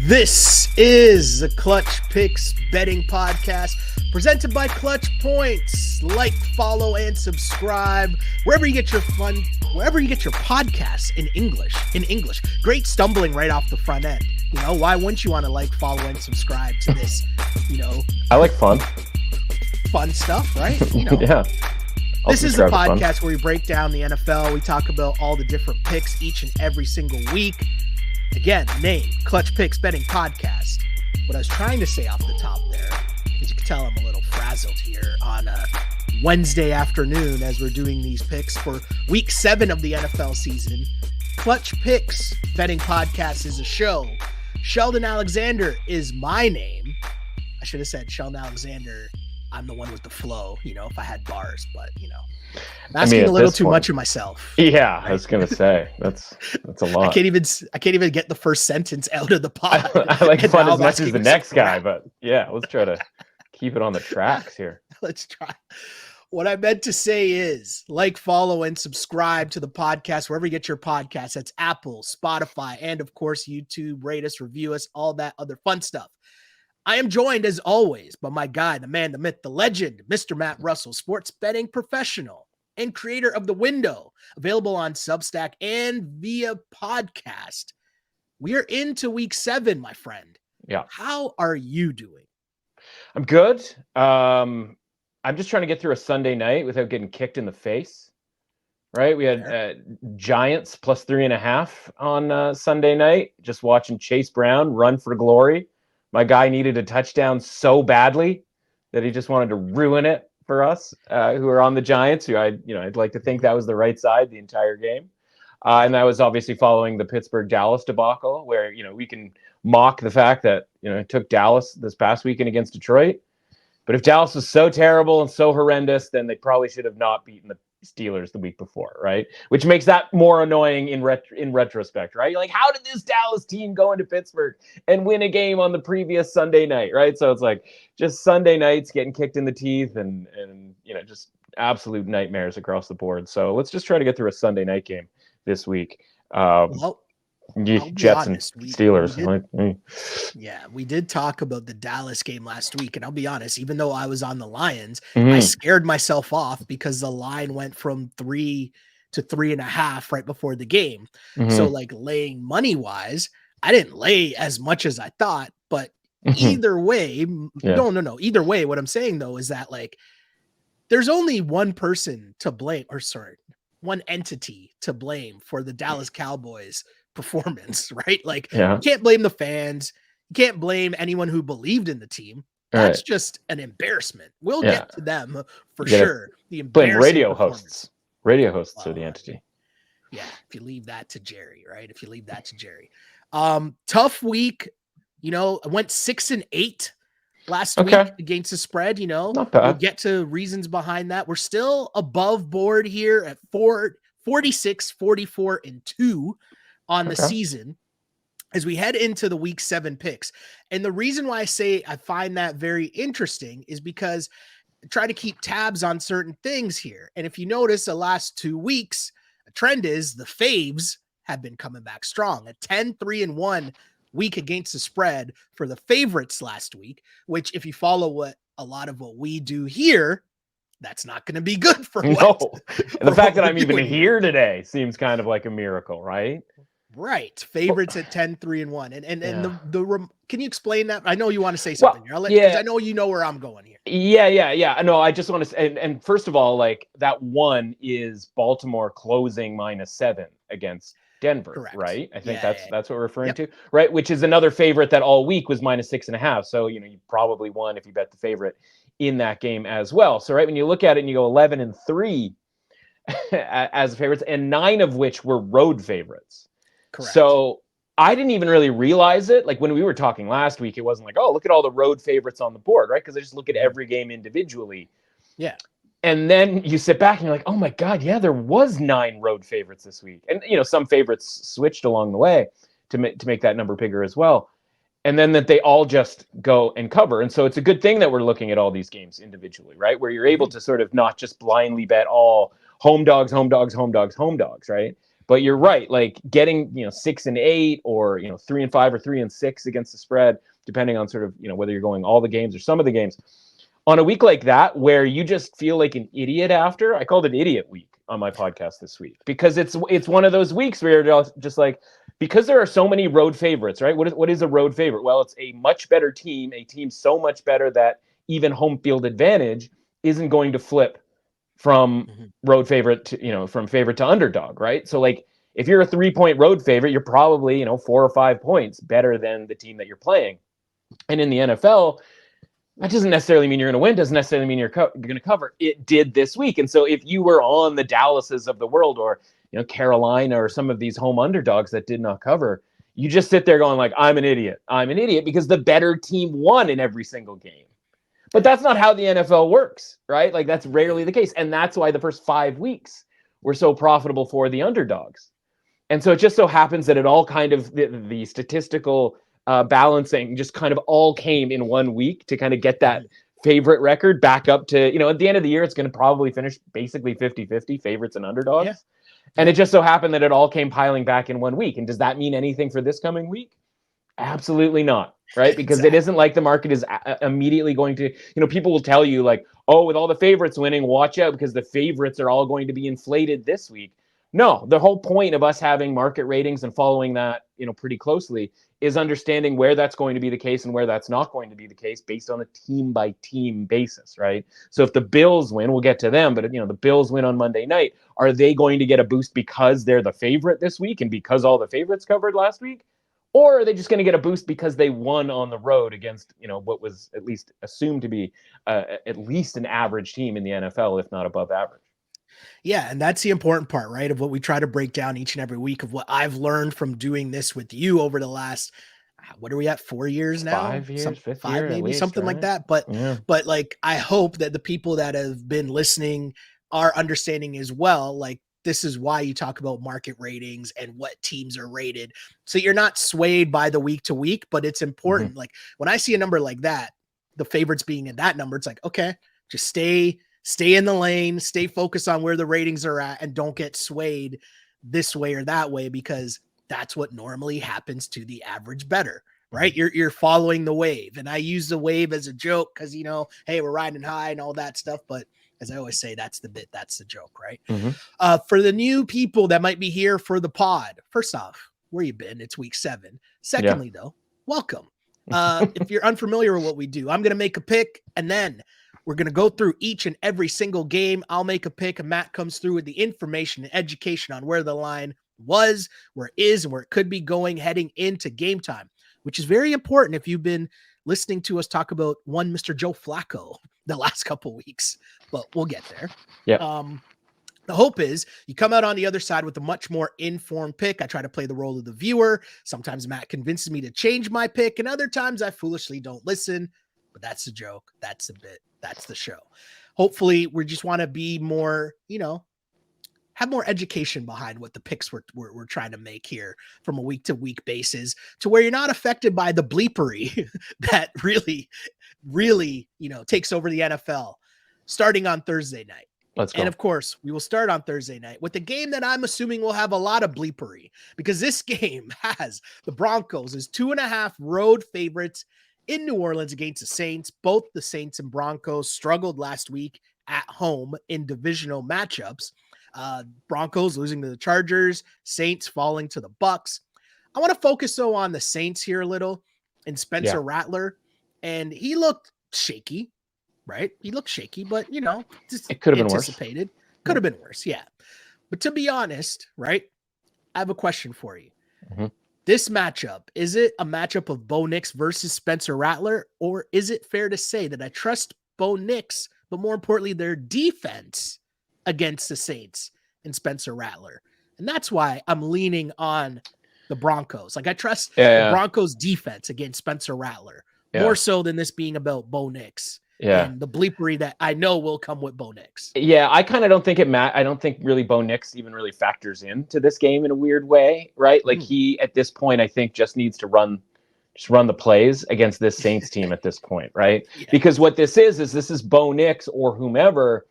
This is the Clutch Picks betting podcast presented by ClutchPoints. Like, follow, and subscribe wherever you get your podcasts in English. Great stumbling right off the front end. You know, why wouldn't you want to like, follow, and subscribe to this? You know, I like fun stuff, right? You know. Yeah. This is the podcast where we break down the NFL. We talk about all the different picks each and every single week. Again, name, Clutch Picks Betting Podcast. What I was trying to say off the top there, as you can tell, I'm a little frazzled here on a Wednesday afternoon as we're doing these picks for week 7 of the NFL season. Clutch Picks Betting Podcast is a show. Sheldon Alexander is my name. I should have said Sheldon Alexander. I'm the one with the flow, you know, if I had bars, but, you know, I'm asking a little too much of myself. Yeah, right? I was going to say, that's a lot. I can't even get the first sentence out of the pod. I like fun as much as the next guy, but yeah, let's try to keep it on the tracks here. Let's try. What I meant to say is like, follow, and subscribe to the podcast wherever you get your podcasts. That's Apple, Spotify, and of course, YouTube. Rate us, review us, all that other fun stuff. I am joined, as always, by my guy, the man, the myth, the legend, Mr. Matt Russell, sports betting professional and creator of The Window, available on Substack and via podcast. We are into week 7, my friend. Yeah. How are you doing? I'm good. I'm just trying to get through a Sunday night without getting kicked in the face. Right? We had Giants plus 3.5 on Sunday night, just watching Chase Brown run for glory. My guy needed a touchdown so badly that he just wanted to ruin it for us who are on the Giants, who I'd like to think that was the right side the entire game. And that was obviously following the Pittsburgh-Dallas debacle where, we can mock the fact that, it took Dallas this past weekend against Detroit. But if Dallas was so terrible and so horrendous, then they probably should have not beaten the Steelers the week before, right? Which makes that more annoying in retrospect, right? You're like, how did this Dallas team go into Pittsburgh and win a game on the previous Sunday night, right? So it's like just Sunday nights getting kicked in the teeth and just absolute nightmares across the board. So let's just try to get through a Sunday night game this week. Jets and Steelers. We did talk about the Dallas game last week, and I'll be honest, even though I was on the Lions, I scared myself off because the line went from 3 to 3.5 right before the game. So like laying money wise, I didn't lay as much as I thought, but either way, either way, what I'm saying though is that like there's only one person to blame, one entity to blame for the Dallas Cowboys performance, right? Like, you can't blame the fans. You can't blame anyone who believed in the team. That's just an embarrassment. We'll get to them for sure. The blame radio hosts. Radio hosts are the entity. Yeah, if you leave that to Jerry, right? Tough week. I went 6-8 last week against the spread. Not bad. We'll get to reasons behind that. We're still above board here at 46, 44, and 2 on the season as we head into the week 7 picks. And the reason why I say I find that very interesting is because I try to keep tabs on certain things here. And if you notice the last 2 weeks, a trend is the faves have been coming back strong. A 10-3-1 week against the spread for the favorites last week, which if you follow a lot of what we do here, that's not going to be good for and the fact that I'm even here today seems kind of like a miracle, right? Right. Favorites at 10-3-1. And can you explain that? I know you want to say something here. Because I know you know where I'm going here. Yeah. No, I just want to say, and first of all, like that one is Baltimore closing -7 against Denver, correct. Right? I think that's what we're referring to, right? Which is another favorite that all week was -6.5. So, you probably won if you bet the favorite in that game as well. So, right, when you look at it and you go 11-3 as favorites, and 9 of which were road favorites. Correct. So I didn't even really realize it. Like when we were talking last week, it wasn't like, oh, look at all the road favorites on the board, right? Because I just look at every game individually. Yeah. And then you sit back and you're like, oh my God, yeah, there was 9 road favorites this week. And, some favorites switched along the way to make that number bigger as well. And then that they all just go and cover. And so it's a good thing that we're looking at all these games individually, right? Where you're able to sort of not just blindly bet all home dogs, right? But you're right, like getting 6-8 or 3-5 or 3-6 against the spread, depending on sort of whether you're going all the games or some of the games. On a week like that, where you just feel like an idiot after, I called it Idiot Week on my podcast this week, because it's one of those weeks where you're just like, because there are so many road favorites, right? What is a road favorite? Well, it's a much better team, a team so much better that even home field advantage isn't going to flip from road favorite to, from favorite to underdog, right? So like if you're a 3-point road favorite, you're probably, 4 or 5 points better than the team that you're playing. And in the NFL, that doesn't necessarily mean you're going to win, doesn't necessarily mean you're going to cover. It did this week. And so if you were on the Dallases of the world, or Carolina, or some of these home underdogs that did not cover, you just sit there going like, I'm an idiot, because the better team won in every single game. But that's not how the NFL works, right? Like that's rarely the case. And that's why the first 5 weeks were so profitable for the underdogs. And so it just so happens that it all kind of, the statistical balancing just kind of all came in 1 week to kind of get that favorite record back up to, at the end of the year, it's going to probably finish basically 50-50 favorites and underdogs. Yeah. And it just so happened that it all came piling back in 1 week. And does that mean anything for this coming week? Absolutely not, right? Because It isn't like the market is immediately going to, people will tell you like, oh, with all the favorites winning, watch out because the favorites are all going to be inflated this week. No, the whole point of us having market ratings and following that, pretty closely is understanding where that's going to be the case and where that's not going to be the case based on a team by team basis, right? So if the Bills win, we'll get to them, but the Bills win on Monday night, are they going to get a boost because they're the favorite this week and because all the favorites covered last week? Or are they just going to get a boost because they won on the road against, what was at least assumed to be at least an average team in the NFL, if not above average? Yeah, and that's the important part, right, of what we try to break down each and every week, of what I've learned from doing this with you over the last, what are we at, 4 years now? 5 years, fifth 5 year, maybe, least, something right? like that. But like, I hope that the people that have been listening are understanding as well. Like, this is why you talk about market ratings and what teams are rated. So you're not swayed by the week to week, but it's important. Like when I see a number like that, the favorites being in that number, it's like, okay, just stay in the lane, stay focused on where the ratings are at, and don't get swayed this way or that way, because that's what normally happens to the average bettor, right? You're following the wave. And I use the wave as a joke because, hey, we're riding high and all that stuff. But as I always say, that's the bit, that's the joke, right? For the new people that might be here for the pod, first off, where you been? It's week 7. Secondly, though, welcome. If you're unfamiliar with what we do, I'm going to make a pick, and then we're going to go through each and every single game. I'll make a pick, and Matt comes through with the information and education on where the line was, where it is, and where it could be going heading into game time, which is very important if you've been listening to us talk about one Mr. Joe Flacco the last couple weeks, but we'll get there. Yeah. The hope is you come out on the other side with a much more informed pick. I try to play the role of the viewer. Sometimes Matt convinces me to change my pick, and other times I foolishly don't listen. But that's the joke. That's the bit. That's the show. Hopefully, we just want to be more, have more education behind what the picks we're trying to make here from a week-to-week basis, to where you're not affected by the bleepery that really, really, takes over the NFL starting on Thursday night. Let's go. And of course, we will start on Thursday night with the game that I'm assuming will have a lot of bleepery, because this game has the Broncos as 2.5 road favorites in New Orleans against the Saints. Both the Saints and Broncos struggled last week at home in divisional matchups. Broncos losing to the Chargers, Saints falling to the Bucs. I want to focus though on the Saints here a little, and Spencer Rattler, and he looked shaky. Right? He looked shaky, but just it could have been worse. Could have been worse, yeah. But to be honest, right? I have a question for you. This matchup, is it a matchup of Bo Nix versus Spencer Rattler, or is it fair to say that I trust Bo Nix, but more importantly, their defense against the Saints and Spencer Rattler? And that's why I'm leaning on the Broncos. Like, I trust the Broncos defense against Spencer Rattler more so than this being about Bo Nix. And the bleepery that I know will come with Bo Nix. Yeah, I kind of don't think I don't think really Bo Nix even really factors into this game in a weird way, right? Like he, at this point, I think just needs to run the plays against this Saints team at this point, right? Because what this is Bo Nix or whomever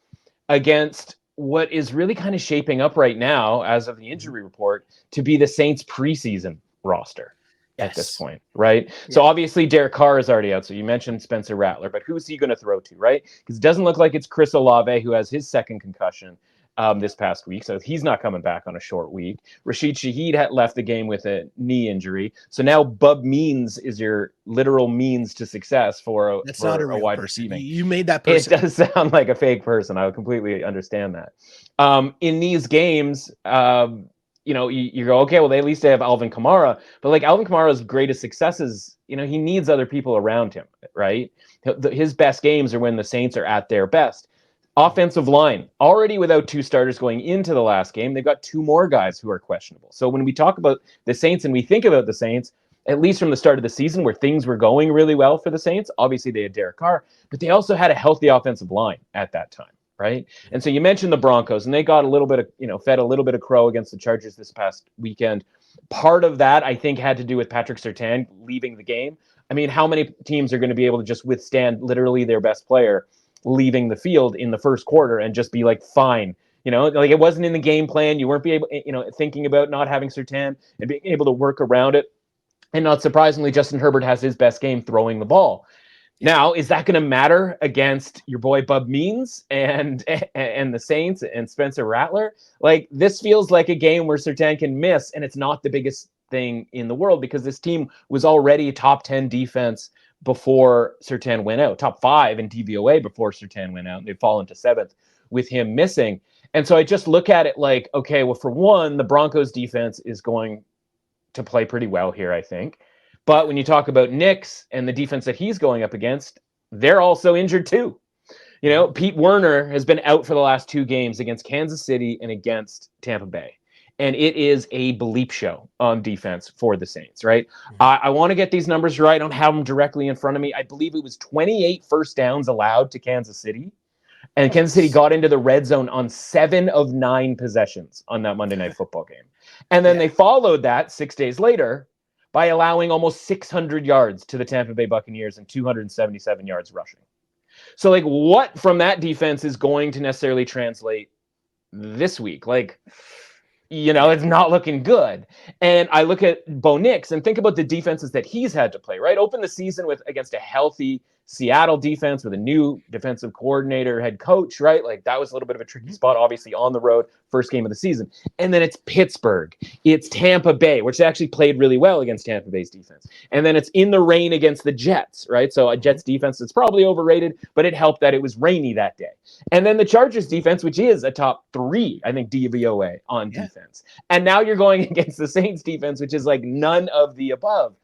against what is really kind of shaping up right now, as of the injury report, to be the Saints preseason roster at this point, right? Yeah. So obviously Derek Carr is already out. So you mentioned Spencer Rattler, but who's he going to throw to, right? Because it doesn't look like it's Chris Olave, who has his second concussion this past week. So he's not coming back on a short week. Rashid Shaheed had left the game with a knee injury. So now Bub Means is your literal means to success for a wide receiving. You made that person. It does sound like a fake person. I would completely understand that. In these games, you go, okay, well, they at least have Alvin Kamara, but like Alvin Kamara's greatest successes, he needs other people around him, right? His best games are when the Saints are at their best. Offensive line, already without two starters going into the last game, they've got two more guys who are questionable. So when we talk about the Saints and we think about the Saints, at least from the start of the season where things were going really well for the Saints, obviously they had Derek Carr, but they also had a healthy offensive line at that time. Right. And so you mentioned the Broncos, and they got a little bit of, fed a little bit of crow against the Chargers this past weekend. Part of that, I think, had to do with Patrick Surtain leaving the game. I mean, how many teams are going to be able to just withstand literally their best player leaving the field in the first quarter and just be like, fine, like it wasn't in the game plan. You weren't thinking about not having Surtain and being able to work around it. And not surprisingly, Justin Herbert has his best game throwing the ball. Now, is that going to matter against your boy Bub Means and the Saints and Spencer Rattler? Like, this feels like a game where Surtain can miss, and it's not the biggest thing in the world because this team was already a top 10 defense before Surtain went out, top 5 in DVOA before Surtain went out, and they've fallen to 7th with him missing. And so I just look at it like, okay, well, for one, the Broncos defense is going to play pretty well here, I think. But when you talk about Knicks and the defense that he's going up against, they're also injured too. Pete Werner has been out for the last 2 games against Kansas City and against Tampa Bay. And it is a bleep show on defense for the Saints, right? I want to get these numbers right. I don't have them directly in front of me. I believe it was 28 first downs allowed to Kansas City. And Kansas City got into the red zone on 7 of 9 possessions on that Monday Night Football game. And then they followed that 6 days later by allowing almost 600 yards to the Tampa Bay Buccaneers and 277 yards rushing. So, like, what from that defense is going to necessarily translate this week? Like, it's not looking good. And I look at Bo Nix and think about the defenses that he's had to play, right? Open the season against a healthy Seattle defense with a new defensive coordinator, head coach, right? Like, that was a little bit of a tricky spot, obviously on the road, first game of the season. And then it's Pittsburgh, it's Tampa Bay, which actually played really well against Tampa Bay's defense. And then it's in the rain against the Jets, right? So a Jets defense that's probably overrated, but it helped that it was rainy that day. And then the Chargers defense, which is a top 3, I think, DVOA on defense. And now you're going against the Saints defense, which is like none of the above.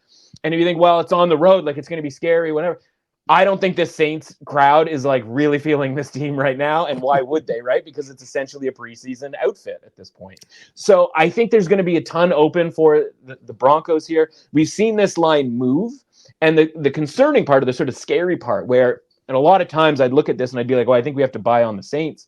And if you think, well, it's on the road, like it's going to be scary, whatever. I don't think the Saints crowd is like really feeling this team right now. And why would they, right? Because it's essentially a preseason outfit at this point. So I think there's going to be a ton open for the Broncos here. We've seen this line move. And the concerning part, of the sort of scary part, where and a lot of times I'd look at this and I'd be like, well, I think we have to buy on the Saints,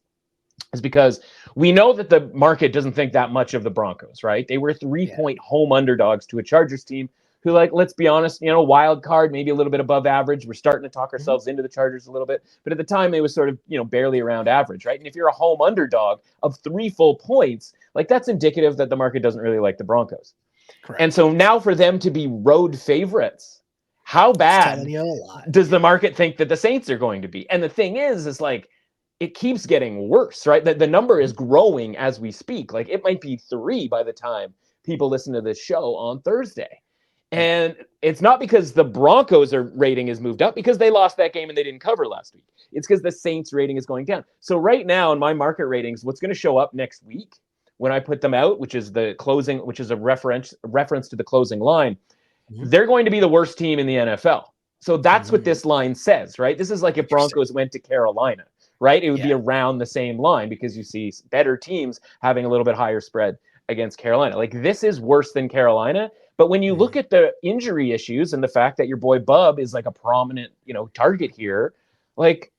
is because we know that the market doesn't think that much of the Broncos, right? They were 3-point home underdogs to a Chargers team who, like, let's be honest, wild card, maybe a little bit above average. We're starting to talk ourselves into the Chargers a little bit. But at the time, they was sort of, barely around average, right? And if you're a home underdog of 3 full points, like, that's indicative that the market doesn't really like the Broncos. Correct. And so now for them to be road favorites, how bad does the market think that the Saints are going to be? And the thing is like, it keeps getting worse, right? The number is growing as we speak. Like, it might be 3 by the time people listen to this show on Thursday. And it's not because the Broncos rating is moved up, because they lost that game and they didn't cover last week. It's because the Saints rating is going down. So right now in my market ratings, what's going to show up next week when I put them out, which is the closing, which is a reference to the closing line, they're going to be the worst team in the NFL. So that's what this line says, right? This is like if Broncos went to Carolina, right? It would be around the same line, because you see better teams having a little bit higher spread against Carolina. Like, this is worse than Carolina. But when you look at the injury issues and the fact that your boy Bub is like a prominent, target here, like,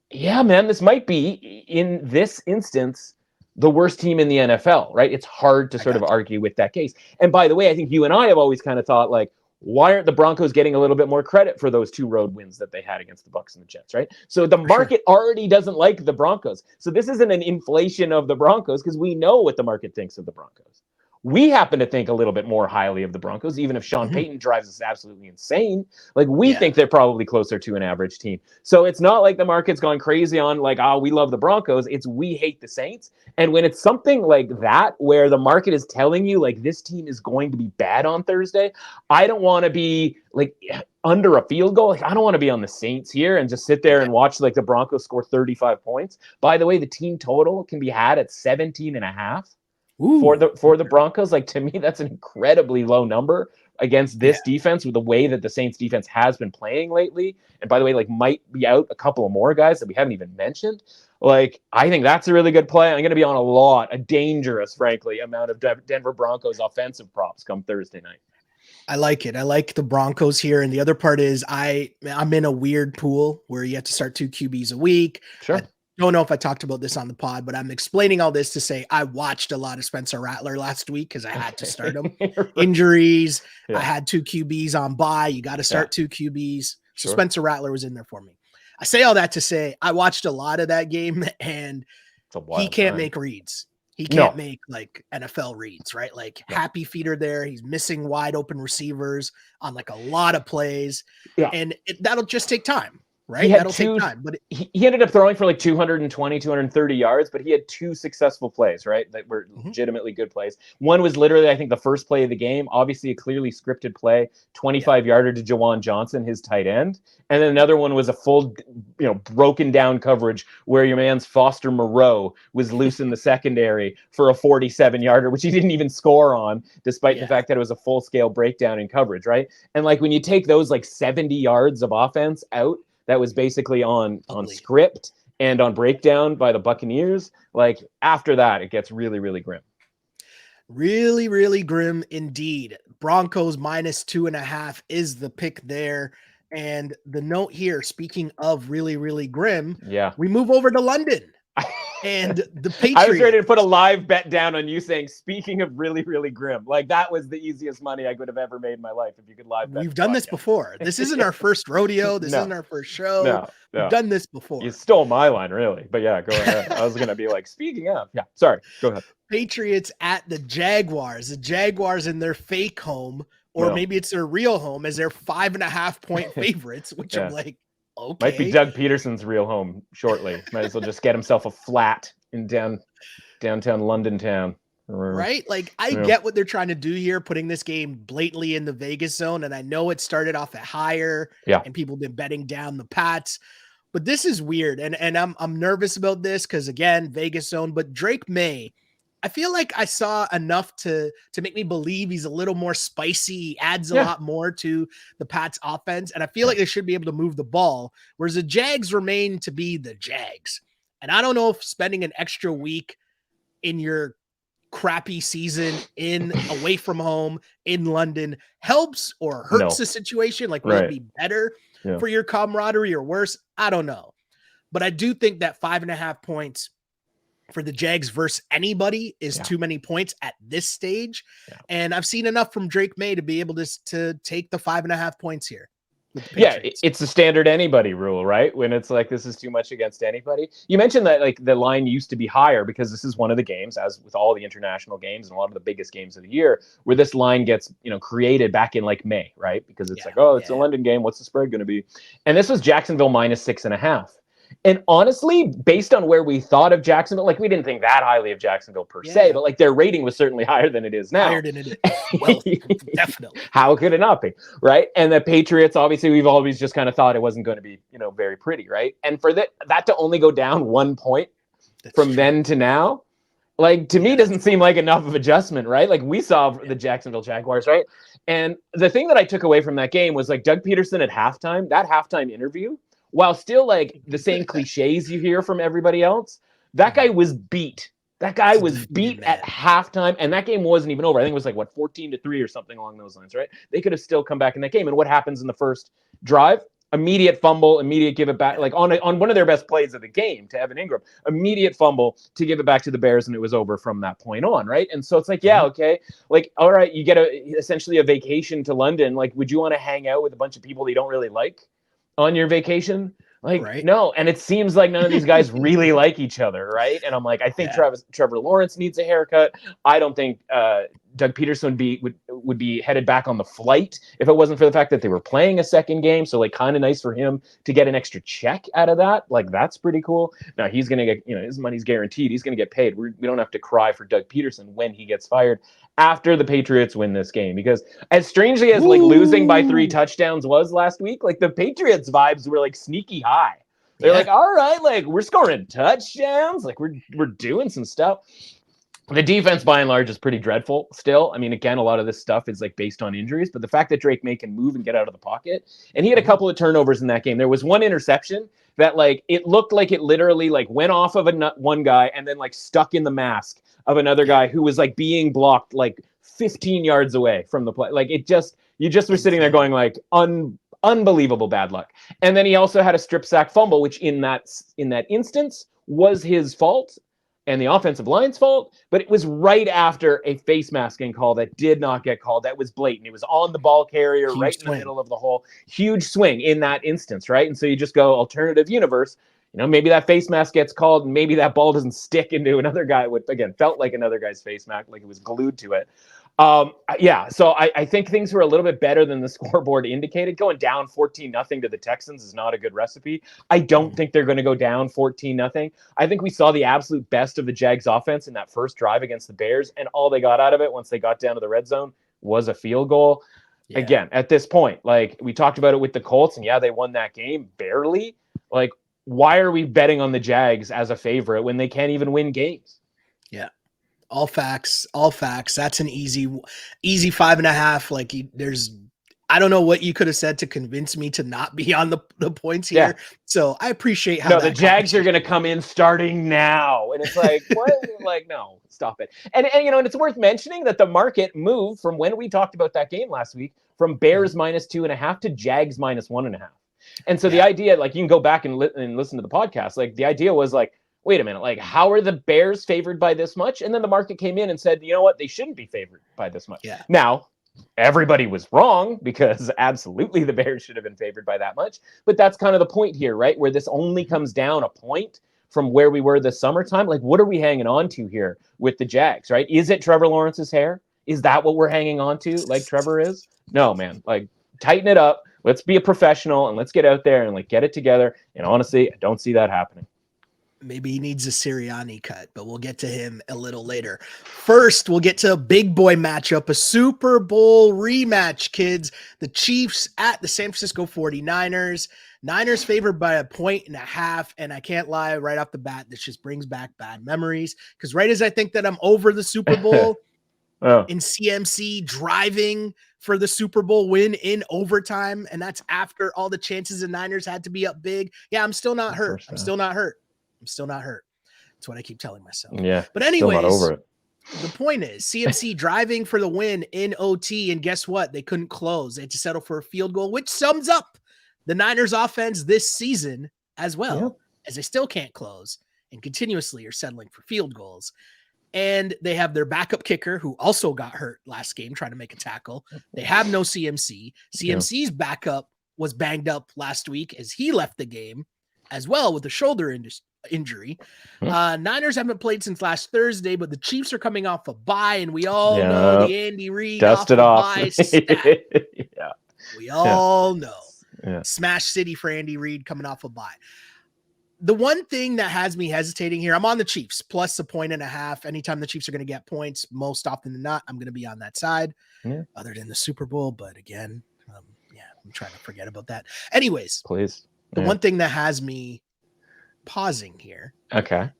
yeah, man, this might be, in this instance, the worst team in the NFL, right? It's hard to sort of argue with that case. And by the way, I think you and I have always kind of thought, like, why aren't the Broncos getting a little bit more credit for those 2 road wins that they had against the Bucs and the Jets, right? So the market already doesn't like the Broncos. So this isn't an inflation of the Broncos because we know what the market thinks of the Broncos. We happen to think a little bit more highly of the Broncos, even if Sean Payton drives us absolutely insane. Like, we think they're probably closer to an average team. So it's not like the market's gone crazy on like, oh, we love the Broncos. It's we hate the Saints. And when it's something like that, where the market is telling you like this team is going to be bad on Thursday, I don't want to be like under a field goal. Like, I don't want to be on the Saints here and just sit there and watch like the Broncos score 35 points. By the way, the team total can be had at 17.5. For the Broncos. Like, to me, that's an incredibly low number against this defense with the way that the Saints defense has been playing lately. And by the way, like, might be out a couple of more guys that we haven't even mentioned. Like, I think that's a really good play. I'm going to be on a dangerous, frankly, amount of Denver Broncos offensive props come Thursday night. I like it. I like the Broncos here. And the other part is I'm in a weird pool where you have to start 2 QBs a week. Sure. I don't know if I talked about this on the pod, but I'm explaining all this to say I watched a lot of Spencer Rattler last week because I had to start him. Injuries. I had 2 QBs on bye. You got to start 2 QBs. So Spencer Rattler was in there for me. I say all that to say I watched a lot of that game, and he can't make reads. He can't make like NFL reads, right? Like happy feet are there. He's missing wide open receivers on like a lot of plays, and that'll just take time. Right. That'll take time. But he ended up throwing for like 220, 230 yards, but he had 2 successful plays, right? That were legitimately good plays. One was literally, I think, the first play of the game, obviously a clearly scripted play, 25-yarder to Jawan Johnson, his tight end. And then another one was a full, broken down coverage where your man's Foster Moreau was loose in the secondary for a 47-yarder, which he didn't even score on, despite the fact that it was a full-scale breakdown in coverage, right? And like when you take those like 70 yards of offense out, that was basically on script and on breakdown by the Buccaneers. Like, after that, it gets really, really grim. Really, really grim indeed. Broncos -2.5 is the pick there. And the note here, speaking of really, really grim, we move over to London. And the Patriots. I was ready to put a live bet down on you saying, speaking of really, really grim. Like, that was the easiest money I could have ever made in my life if you could live bet. We've done this before. This isn't our first rodeo. This isn't our first show. No. We've done this before. You stole my line, really. But yeah, go ahead. I was going to be like, speaking of. Yeah, sorry. Go ahead. Patriots at the Jaguars. The Jaguars in their fake home, or maybe it's their real home, as their 5.5-point favorites, which I'm like, okay. Might be Doug Peterson's real home shortly. Might as well just get himself a flat in downtown London town. Right? Like, I get what they're trying to do here, putting this game blatantly in the Vegas zone. And I know it started off at higher and people have been betting down the Pats. But this is weird. And I'm nervous about this because, again, Vegas zone. But Drake May, I feel like I saw enough to make me believe he's a little more spicy. He adds a lot more to the Pats offense. And I feel like they should be able to move the ball, whereas the Jags remain to be the Jags. And I don't know if spending an extra week in your crappy season away from home in London helps or hurts the situation. Like, will it be better for your camaraderie or worse? I don't know. But I do think that 5.5 points for the Jags versus anybody is too many points at this stage. And I've seen enough from Drake May to be able to take the 5.5 points here. Yeah, it's the standard anybody rule, right? When it's like, this is too much against anybody. You mentioned that like the line used to be higher because this is one of the games, as with all the international games and a lot of the biggest games of the year, where this line gets, created back in like May, right? Because it's it's a London game. What's the spread going to be? And this was Jacksonville -6.5. And honestly, based on where we thought of Jacksonville, like we didn't think that highly of Jacksonville per se, but like their rating was certainly higher than it is now. Higher than it is. Well, definitely. How could it not be? Right. And the Patriots, obviously, we've always just kind of thought it wasn't going to be, very pretty. Right. And for that to only go down 1 point from then to now, like, to me, doesn't seem like enough of adjustment. Right. Like, we saw the Jacksonville Jaguars. Right. And the thing that I took away from that game was like Doug Peterson at halftime, that halftime interview, while still like the same cliches you hear from everybody else, that guy was beat. That guy was beat at halftime, and that game wasn't even over. I think it was like 14-3 or something along those lines, right? They could have still come back in that game. And what happens in the first drive? immediate fumble, immediate give it back, like on one of their best plays of the game to Evan Ingram, immediate fumble to give it back to the Bears, and it was over from that point on, right? And so it's like, yeah, okay, like, all right, you get essentially a vacation to London. Like, would you want to hang out with a bunch of people that you don't really like on your vacation? Like, no. And it seems like none of these guys really like each other, right? And I'm like, I think Trevor Lawrence needs a haircut. I don't think Doug Peterson would be headed back on the flight if it wasn't for the fact that they were playing a second game. So, like, kind of nice for him to get an extra check out of that. Like, that's pretty cool. Now he's going to get, his money's guaranteed. He's going to get paid. We don't have to cry for Doug Peterson when he gets fired after the Patriots win this game, because as strangely as like losing by 3 touchdowns was last week, like the Patriots vibes were like sneaky high. They're like, all right, like we're scoring touchdowns, like we're doing some stuff. The defense, by and large, is pretty dreadful still. I mean, again, a lot of this stuff is like based on injuries, but the fact that Drake May can move and get out of the pocket, and he had a couple of turnovers in that game. There was one interception that like it looked like it literally like went off of one guy and then like stuck in the mask of another guy who was like being blocked like 15 yards away from the play. Like you just were sitting there going like unbelievable bad luck. And then he also had a strip sack fumble, which in that instance was his fault and the offensive line's fault, but it was right after a face masking call that did not get called. That was blatant. It was on the ball carrier, huge right swing in the middle of the hole. Huge swing in that instance, right? And so you just go alternative universe. Maybe that face mask gets called, and maybe that ball doesn't stick into another guy. What again felt like another guy's face mask, like it was glued to it. So I think things were a little bit better than the scoreboard indicated. Going down 14-0 to the Texans is not a good recipe. I don't think they're going to go down 14-0. I think we saw the absolute best of the Jags offense in that first drive against the Bears, and all they got out of it once they got down to the red zone was a field goal. Yeah. Again, at this point, like we talked about it with the Colts, and they won that game barely. Like, why are we betting on the Jags as a favorite when they can't even win games? Yeah. All facts. That's an easy 5.5. Like I don't know what you could have said to convince me to not be on the points here. Yeah. So I appreciate how the Jags are going to come in starting now. And it's like, what? Like, no, stop it. And and it's worth mentioning that the market moved from when we talked about that game last week from Bears -2.5 to Jags -1.5. And so the idea, like, you can go back and listen to the podcast. Like, the idea was like, wait a minute, like, how are the Bears favored by this much? And then the market came in and said, you know what? They shouldn't be favored by this much. Yeah. Now, everybody was wrong, because absolutely the Bears should have been favored by that much. But that's kind of the point here, right? Where this only comes down a point from where we were this summertime. Like, what are we hanging on to here with the Jags, right? Is it Trevor Lawrence's hair? Is that what we're hanging on to, like Trevor is? No, man. Like, tighten it up. Let's be a professional and let's get out there and like get it together. And honestly, I don't see that happening. Maybe he needs a Sirianni cut, but we'll get to him a little later. First, we'll get to a big boy matchup, a Super Bowl rematch, kids. The Chiefs at the San Francisco 49ers. Niners favored by 1.5. And I can't lie, right off the bat, this just brings back bad memories. Because right as I think that I'm over the Super Bowl, in CMC driving for the Super Bowl win in overtime, and that's after all the chances the Niners had to be up big. Yeah, I'm still not hurt. I'm still not hurt. That's what I keep telling myself. Yeah. But anyways, still not over it. The point is CMC driving for the win in OT, and guess what? They couldn't close. They had to settle for a field goal, which sums up the Niners offense this season as well, as they still can't close and continuously are settling for field goals. And they have their backup kicker, who also got hurt last game trying to make a tackle. They have no CMC. CMC's backup was banged up last week as he left the game as well with a shoulder injury. Niners haven't played since last Thursday, but the Chiefs are coming off a bye, and we all know the Andy Reid dusted off. Bye stat. We all know. Smash City for Andy Reid coming off a bye. The one thing that has me hesitating here, I'm on the Chiefs plus 1.5. Anytime the Chiefs are going to get points, most often than not, I'm going to be on that side, other than the Super Bowl. But again, I'm trying to forget about that. Anyways, please. The one thing that has me pausing here,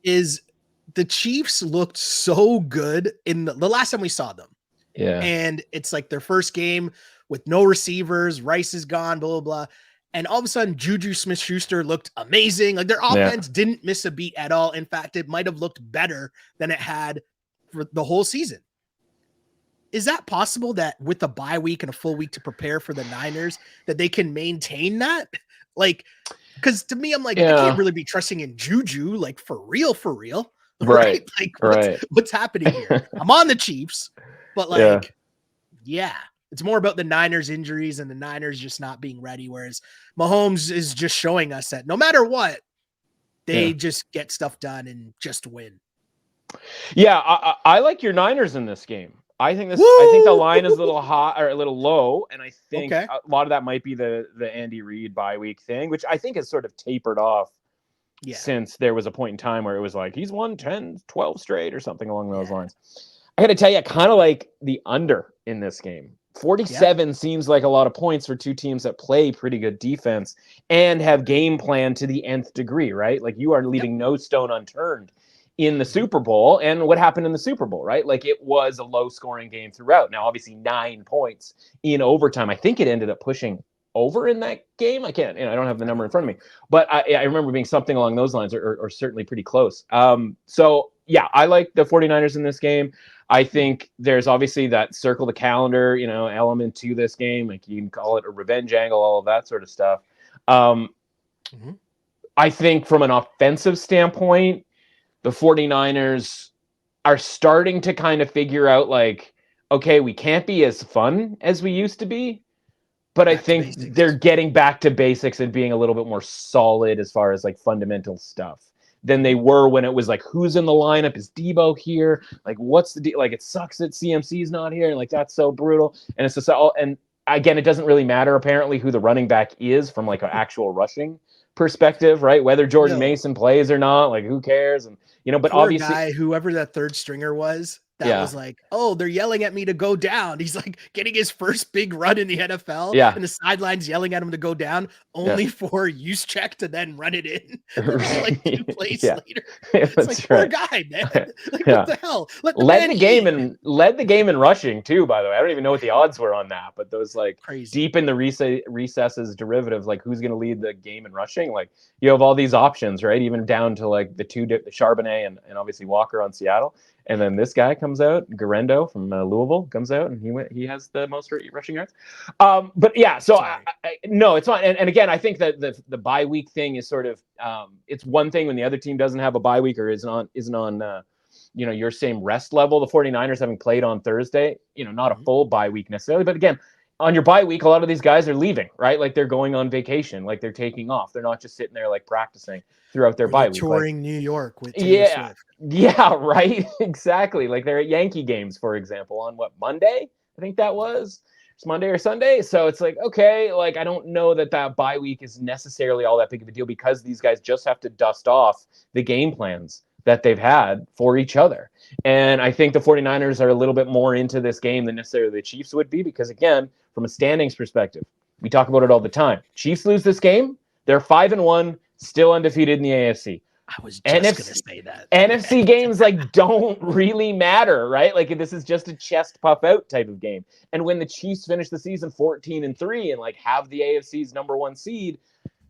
is the Chiefs looked so good in the last time we saw them. Yeah, and it's like their first game with no receivers. Rice is gone. Blah blah blah. And all of a sudden, Juju Smith-Schuster looked amazing. Like, their offense didn't miss a beat at all. In fact, it might have looked better than it had for the whole season. is that possible that with a bye week and a full week to prepare for the Niners that they can maintain that? Like, because to me, I'm like, I can't really be trusting in Juju, like for real, right? Like, what's happening here? I'm on the Chiefs, but like, yeah, it's more about the Niners injuries and the Niners just not being ready. Whereas Mahomes is just showing us that no matter what, they just get stuff done and just win. Yeah, I like your Niners in this game. I think the line is a little high or a little low, and I think a lot of that might be the Andy Reid bye week thing, which I think has sort of tapered off since there was a point in time where it was like he's won 10, 12 straight or something along those lines. I got to tell you, I kind of like the under in this game. 47 seems like a lot of points for two teams that play pretty good defense and have game plan to the nth degree, right? Like you are leaving no stone unturned in the Super Bowl. And what happened in the Super Bowl, right? Like it was a low scoring game throughout. Now, obviously 9 points in overtime. I think it ended up pushing over in that game. I can't, I don't have the number in front of me, but I remember being something along those lines or certainly pretty close. So yeah, I like the 49ers in this game. I think there's obviously that circle the calendar, element to this game. Like you can call it a revenge angle, all of that sort of stuff. I think from an offensive standpoint, the 49ers are starting to kind of figure out like, okay, we can't be as fun as we used to be, but I think they're getting back to basics and being a little bit more solid as far as like fundamental stuff than they were when it was like, who's in the lineup? Is Debo here? Like, what's the deal? Like, it sucks that CMC's not here. Like, that's so brutal. And it's just all, and again, it doesn't really matter apparently who the running back is from like an actual rushing perspective, right? Whether Jordan Mason plays or not, like who cares? And but poor obviously, guy, whoever that third stringer was, that was like, oh, they're yelling at me to go down. He's like getting his first big run in the NFL, and the sidelines yelling at him to go down, only for use check to then run it in. Like 2 plays later. It's like poor guy, man. Like what the hell? Led the game in rushing too, by the way. I don't even know what the odds were on that, but those like deep in the recesses derivatives, like who's going to lead the game in rushing? Like you have all these options, right? Even down to like the Charbonnet and obviously Walker on Seattle. And then this guy comes out, Garendo from Louisville comes out, and he has the most rushing yards. But yeah, so no, it's not. And again, I think that the bye week thing is sort of it's one thing when the other team doesn't have a bye week or isn't on your same rest level. The 49ers having played on Thursday, not a full bye week necessarily, but again, on your bye week, a lot of these guys are leaving, right? Like they're going on vacation, like they're taking off. They're not just sitting there like practicing throughout their bye week. Touring New York with Taylor Swift. Yeah, right. Exactly. Like they're at Yankee games, for example, on Monday? I think that was. It's Monday or Sunday. So it's like, okay, like I don't know that bye week is necessarily all that big of a deal because these guys just have to dust off the game plans that they've had for each other. And I think the 49ers are a little bit more into this game than necessarily the Chiefs would be because, again, from a standings perspective, we talk about it all the time. Chiefs lose this game, they're 5-1, still undefeated in the AFC. I was just going to say that. NFC games like don't really matter, right? Like this is just a chest puff out type of game. And when the Chiefs finish the season 14-3 and like have the AFC's number 1 seed,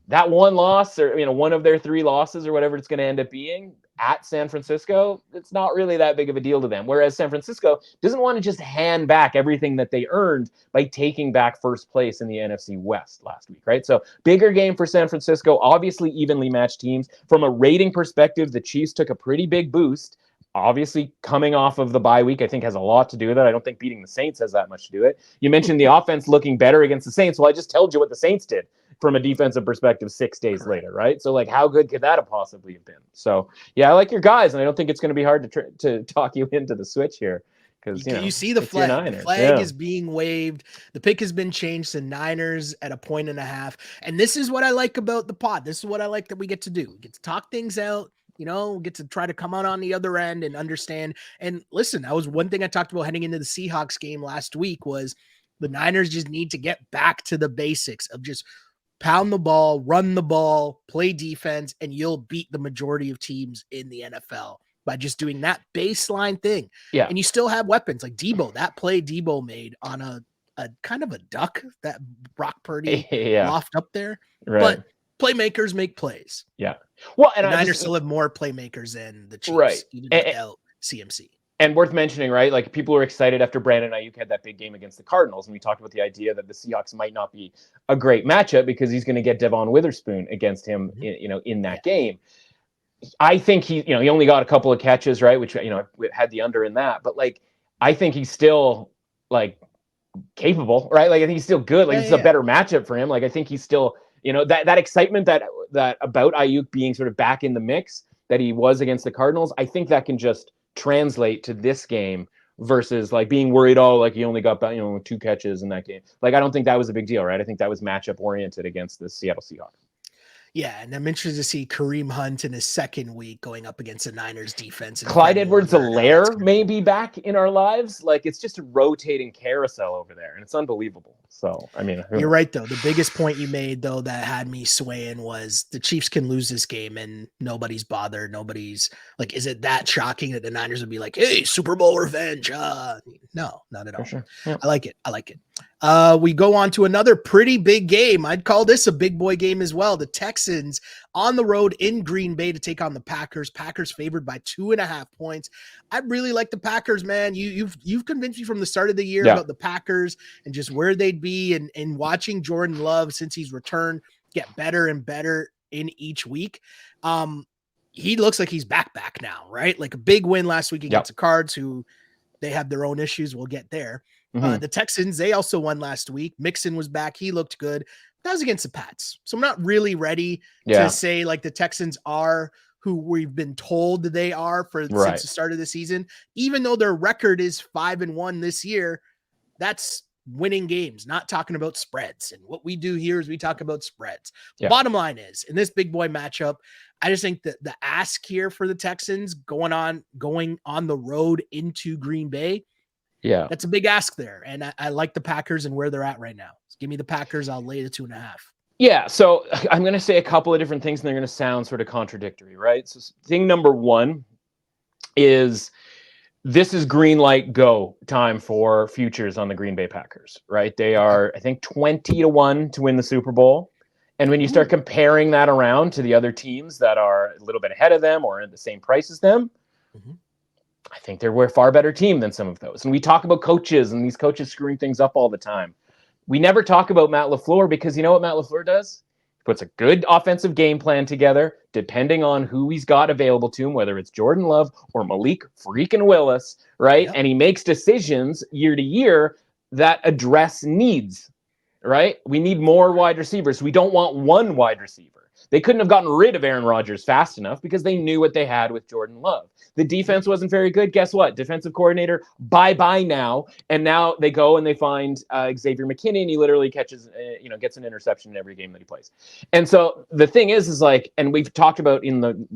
that one loss or one of their 3 losses or whatever it's going to end up being at San Francisco, it's not really that big of a deal to them. Whereas San Francisco doesn't want to just hand back everything that they earned by taking back first place in the NFC West last week, right? So bigger game for San Francisco, obviously evenly matched teams. From a rating perspective, the Chiefs took a pretty big boost. Obviously, coming off of the bye week, I think has a lot to do with it. I don't think beating the Saints has that much to do with it. You mentioned the offense looking better against the Saints. Well, I just told you what the Saints did from a defensive perspective 6 days later, right? So, like, how good could that have possibly have been? So, yeah, I like your guys, and I don't think it's going to be hard to talk you into the switch here. Because you see the flag. The flag is being waved. The pick has been changed to Niners at 1.5. And this is what I like about the pod. This is what I like that we get to do. We get to talk things out. Get to try to come out on the other end and understand. And listen, that was one thing I talked about heading into the Seahawks game last week was the Niners just need to get back to the basics of just pound the ball, run the ball, play defense, and you'll beat the majority of teams in the NFL by just doing that baseline thing. Yeah. And you still have weapons like Debo. That play Debo made on a kind of a duck that Brock Purdy loft up there. Right. But playmakers make plays. Yeah. Well, and the Niners still have more playmakers than the Chiefs, right. even without CMC. And worth mentioning, right? Like people were excited after Brandon Ayuk had that big game against the Cardinals, and we talked about the idea that the Seahawks might not be a great matchup because he's going to get Devon Witherspoon against him, in that game. I think he only got a couple of catches, right? Which had the under in that, but like I think he's still like capable, right? Like I think he's still good. Like it's a better matchup for him. Like I think he's still, that excitement that about Ayuk being sort of back in the mix that he was against the Cardinals. I think that can just translate to this game versus like being worried, like he only got 2 catches in that game. Like I don't think that was a big deal, right? I think that was matchup oriented against the Seattle Seahawks. Yeah, and I'm interested to see Kareem Hunt in his second week going up against the Niners defense. Clyde Edwards-Helaire may be back in our lives. Like it's just a rotating carousel over there, and it's unbelievable. So, I mean, you're right though. The biggest point you made though that had me swaying was the Chiefs can lose this game and nobody's bothered. Nobody's like, is it that shocking that the Niners would be like, hey, Super Bowl revenge? No, not at all. Sure. Yeah. I like it. We go on to another pretty big game. I'd call this a big boy game as well. The Texans on the road in Green Bay to take on the Packers. Packers favored by 2.5 points. I really like the Packers, man. You've convinced me from the start of the year about the Packers and just where they'd be, and watching Jordan Love since he's returned get better and better in each week. He looks like he's back now, right? Like a big win last week against the Cards, who they have their own issues. We'll get there. The Texans, they also won last week. Mixon was back. He looked good. That was against the Pats. So I'm not really ready to say like the Texans are who we've been told they are since the start of the season. Even though their record is 5-1 this year, that's winning games, not talking about spreads. And what we do here is we talk about spreads. Bottom line is, in this big boy matchup, I just think that the ask here for the Texans going on the road into Green Bay, that's a big ask there. And I like the Packers and where they're at right now. So give me the Packers. I'll lay the 2.5. Yeah. So I'm going to say a couple of different things and they're going to sound sort of contradictory, right? So thing number one is this is green light go time for futures on the Green Bay Packers, right? They are, I think, 20-1 to win the Super Bowl. And when you start comparing that around to the other teams that are a little bit ahead of them or at the same price as them, I think they're a far better team than some of those. And we talk about coaches and these coaches screwing things up all the time. We never talk about Matt LaFleur because you know what Matt LaFleur does? He puts a good offensive game plan together, depending on who he's got available to him, whether it's Jordan Love or Malik freaking Willis, right? And he makes decisions year to year that address needs, right? We need more wide receivers. We don't want one wide receiver. They couldn't have gotten rid of Aaron Rodgers fast enough because they knew what they had with Jordan Love. The defense wasn't very good. Guess what? Defensive coordinator, bye-bye now. And now they go and they find Xavier McKinney, and he literally catches, gets an interception in every game that he plays. And so the thing is like, and we've talked about in the,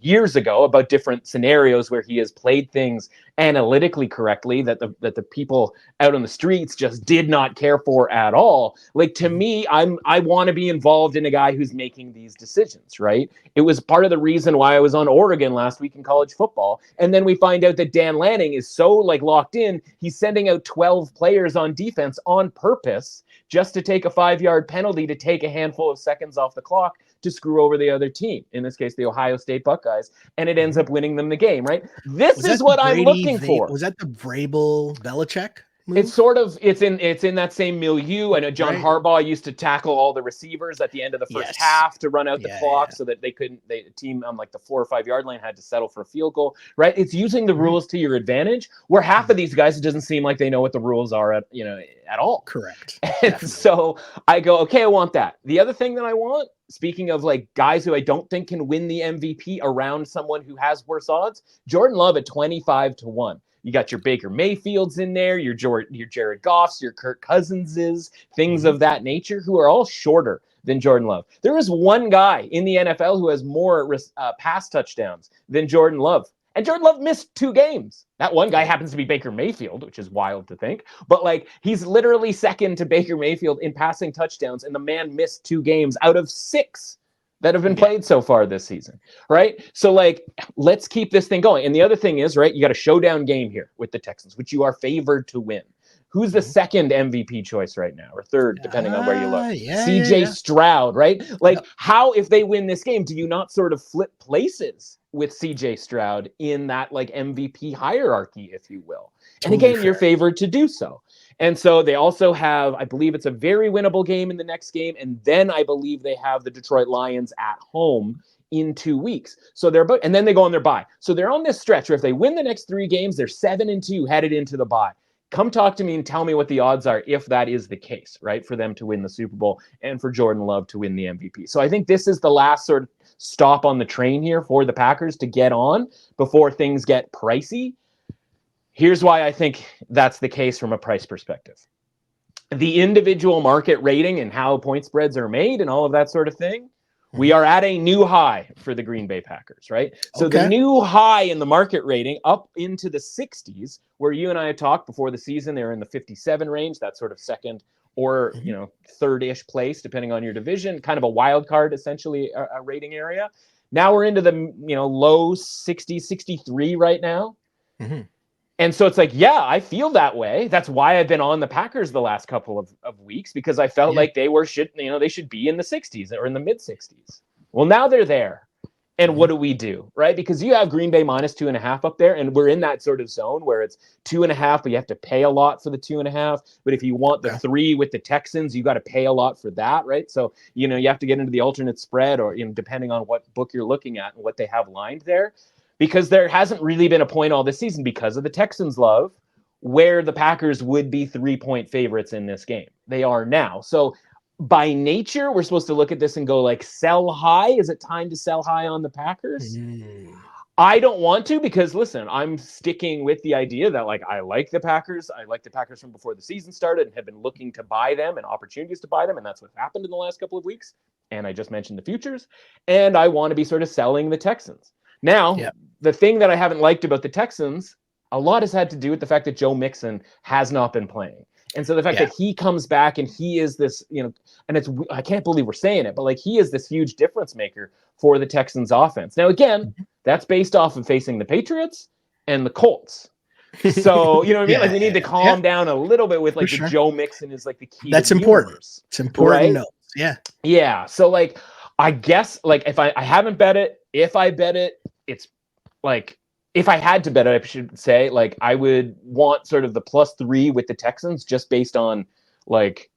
years ago about different scenarios where he has played things analytically correctly that the people out on the streets just did not care for at all. Like, to me, I want to be involved in a guy who's making these decisions, right? It was part of the reason why I was on Oregon last week in college football. And then we find out that Dan Lanning is so locked in, he's sending out 12 players on defense on purpose just to take a 5-yard penalty to take a handful of seconds off the clock to screw over the other team, in this case, the Ohio State Buckeyes, and it ends up winning them the game, right? This is what I'm looking for. Was that the Vrabel Belichick move? It's sort of, it's in that same milieu. I know John Harbaugh used to tackle all the receivers at the end of the first half to run out the clock so that the team on the 4 or 5 yard line had to settle for a field goal, right? It's using the rules to your advantage, where half of these guys, it doesn't seem like they know what the rules are at all. Correct. And so I go, okay, I want that. The other thing that I want, speaking of guys who I don't think can win the MVP around someone who has worse odds, Jordan Love at 25-1. You got your Baker Mayfields in there, your Jared Goffs, your Kirk Cousinses, things of that nature, who are all shorter than Jordan Love. There is one guy in the NFL who has more pass touchdowns than Jordan Love. And Jordan Love missed 2 games. That one guy happens to be Baker Mayfield, which is wild to think. But he's literally second to Baker Mayfield in passing touchdowns, and the man missed 2 games out of 6 that have been played so far this season, right? So let's keep this thing going. And the other thing is, right, you got a showdown game here with the Texans, which you are favored to win. Who's the second MVP choice right now, or third, depending on where you look? CJ Stroud, right? How, if they win this game, do you not sort of flip places with CJ Stroud in that like MVP hierarchy, if you will. Totally and again, fair. you're favored to do so. And so they also have, I believe it's a very winnable game in the next game. And then I believe they have the Detroit Lions at home in 2 weeks. So they're about, and then they go on their bye. So they're on this stretch where if they win the next 3 games, they're 7-2 headed into the bye. Come talk to me and tell me what the odds are if that is the case, right? For them to win the Super Bowl and for Jordan Love to win the MVP. So I think this is the last sort of stop on the train here for the Packers to get on before things get pricey. Here's why I think that's the case from a price perspective. The individual market rating and how point spreads are made and all of that sort of thing, we are at a new high for the Green Bay Packers, right? So the new high in the market rating up into the 60s, where you and I had talked before the season, they're in the 57 range, that sort of second or, third-ish place, depending on your division, kind of a wild card, essentially, a rating area. Now we're into the, low 60, 63 right now. Mm-hmm. And so it's like, yeah, I feel that way. That's why I've been on the Packers the last couple of weeks, because I felt like they should be in the 60s or in the mid 60s. Well, now they're there. And what do? Right? Because you have Green Bay minus 2.5 up there, and we're in that sort of zone where it's 2.5, but you have to pay a lot for the 2.5. But if you want the 3 with the Texans, you got to pay a lot for that, right? So, you have to get into the alternate spread or, depending on what book you're looking at and what they have lined there. Because there hasn't really been a point all this season because of the Texans' love where the Packers would be 3-point favorites in this game. They are now. So by nature, we're supposed to look at this and go like, sell high. Is it time to sell high on the Packers? I don't want to, because listen, I'm sticking with the idea that like, I like the Packers. I like the Packers from before the season started and have been looking to buy them and opportunities to buy them. And that's what happened in the last couple of weeks. And I just mentioned the futures, and I want to be sort of selling the Texans. Now, the thing that I haven't liked about the Texans, a lot has had to do with the fact that Joe Mixon has not been playing. And so the fact that he comes back and he is this, and I can't believe we're saying it, but like he is this huge difference maker for the Texans offense. Now, again, that's based off of facing the Patriots and the Colts. So, you know what I mean? Like we need to calm down a little bit with like the Joe Mixon is like the key. That's to the important. universe, it's important. Right? Notes. Yeah. Yeah. So like, I guess like if I haven't bet it, if I bet it, it's like, if I had to bet it, I should say, like, I would want sort of the +3 with the Texans just based on like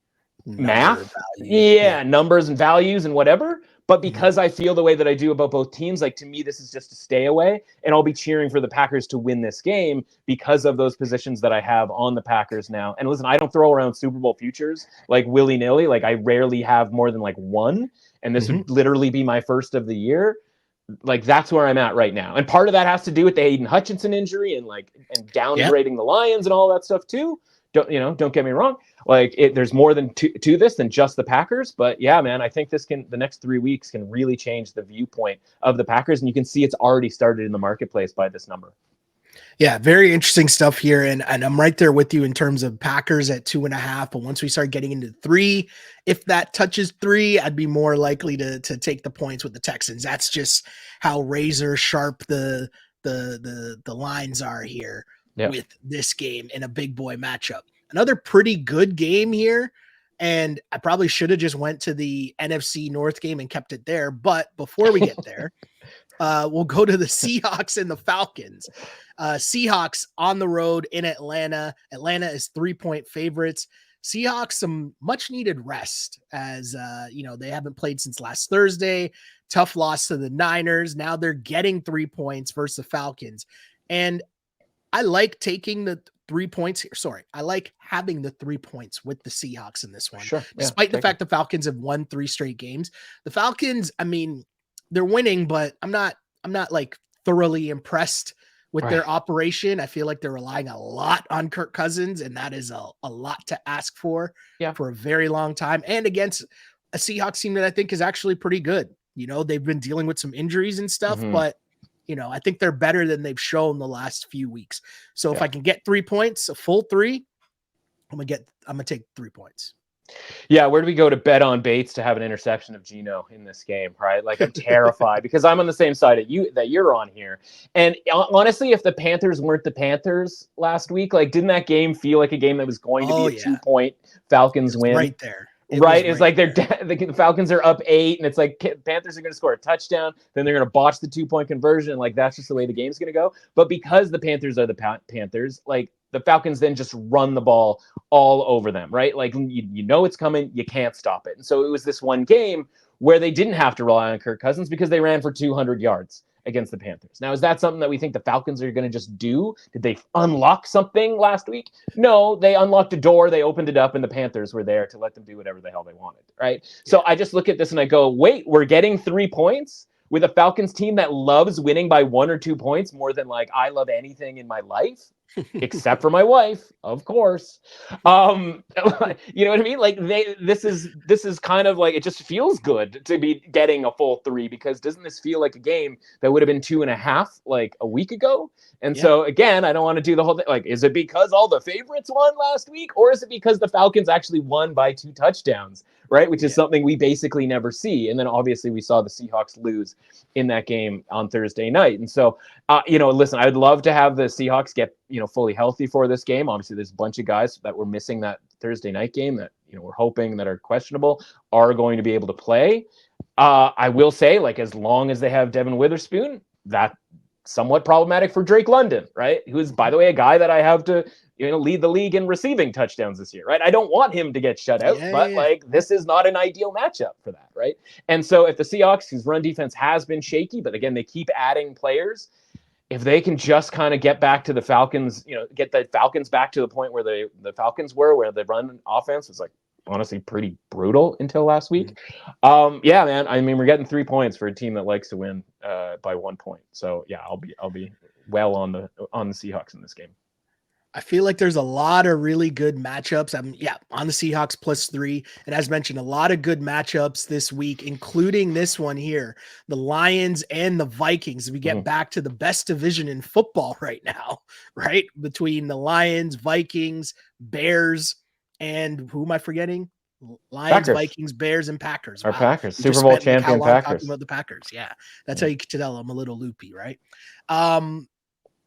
math. Numbers and values and whatever. But because I feel the way that I do about both teams, like to me, this is just a stay away. And I'll be cheering for the Packers to win this game because of those positions that I have on the Packers now. And listen, I don't throw around Super Bowl futures like willy-nilly. Like I rarely have more than like one. And this would literally be my first of the year. Like that's where I'm at right now. And part of that has to do with the Aiden Hutchinson injury and downgrading the Lions and all that stuff too. Don't get me wrong. Like there's more than to this than just the Packers. But yeah, man, I think the next 3 weeks can really change the viewpoint of the Packers. And you can see it's already started in the marketplace by this number. Yeah, very interesting stuff here. And I'm right there with you in terms of Packers at 2.5. But once we start getting into 3, if that touches 3, I'd be more likely to take the points with the Texans. That's just how razor sharp the lines are here with this game in a big boy matchup. Another pretty good game here. And I probably should have just went to the NFC North game and kept it there. But before we get there, we'll go to the Seahawks and the Falcons. Seahawks on the road in Atlanta. Atlanta is 3-point favorites. Seahawks some much needed rest as they haven't played since last Thursday. Tough loss to the Niners. Now they're getting 3 points versus the Falcons. And I like taking the 3 points here. Sorry. I like having the 3 points with the Seahawks in this one. Sure. Despite the fact the Falcons have won 3 straight games. The Falcons, I mean, they're winning, but I'm not like thoroughly impressed with their operation. I feel like they're relying a lot on Kirk Cousins, and that is a lot to ask for a very long time. And against a Seahawks team that I think is actually pretty good. They've been dealing with some injuries and stuff, but I think they're better than they've shown the last few weeks. So if I can get 3 points, a full 3, I'm gonna take 3 points. Yeah, where do we go to bet on Bates to have an interception of Geno in this game, right? Like I'm terrified because I'm on the same side that you're on here. And honestly, if the Panthers weren't the Panthers last week, like didn't that game feel like a game that was going to be a 2-point Falcons win? Right there. Right? It's like the Falcons are up 8, and it's like Panthers are going to score a touchdown, then they're going to botch the 2-point conversion. Like, that's just the way the game's going to go. But because the Panthers are the Panthers, like, the Falcons then just run the ball all over them, right? Like, you know it's coming, you can't stop it. And so it was this one game where they didn't have to rely on Kirk Cousins because they ran for 200 yards against the Panthers. Now, is that something that we think the Falcons are going to just do? Did they unlock something last week? No, they unlocked a door, they opened it up, and the Panthers were there to let them do whatever the hell they wanted, right? Yeah. So I just look at this and I go, wait, we're getting 3 points with a Falcons team that loves winning by 1 or 2 points more than, like, I love anything in my life. Except for my wife, of course. You know what I mean? Like, this is kind of like, it just feels good to be getting a full 3, because doesn't this feel like a game that would have been 2.5 like a week ago? And so again, I don't want to do the whole thing. Like, is it because all the favorites won last week, or is it because the Falcons actually won by 2 touchdowns? Right, which is something we basically never see. And then obviously we saw the Seahawks lose in that game on Thursday night. And so, listen, I'd love to have the Seahawks get, fully healthy for this game. Obviously, there's a bunch of guys that were missing that Thursday night game that, we're hoping that are questionable are going to be able to play. I will say, like, as long as they have Devin Witherspoon, that's somewhat problematic for Drake London, right? Who is, by the way, a guy that I have to lead the league in receiving touchdowns this year, right? I don't want him to get shut out, but like, this is not an ideal matchup for that, right? And so if the Seahawks, whose run defense has been shaky, but again, they keep adding players, if they can just kind of get back to the Falcons, get the Falcons back to the point where the Falcons were, where the run offense was, like, honestly pretty brutal until last week. Yeah, man. I mean, we're getting 3 points for a team that likes to win by 1 point. So yeah, I'll be well on the Seahawks in this game. I feel like there's a lot of really good matchups. On the Seahawks +3. And as mentioned, a lot of good matchups this week, including this one here, the Lions and the Vikings. We get back to the best division in football right now, right? Between the Lions, Vikings, Bears, and who am I forgetting? Lions, Packers. Vikings, Bears, and Packers. Our Packers, Super Bowl champion Packers. Talking about the Packers. Yeah. That's how you can tell I'm a little loopy, right?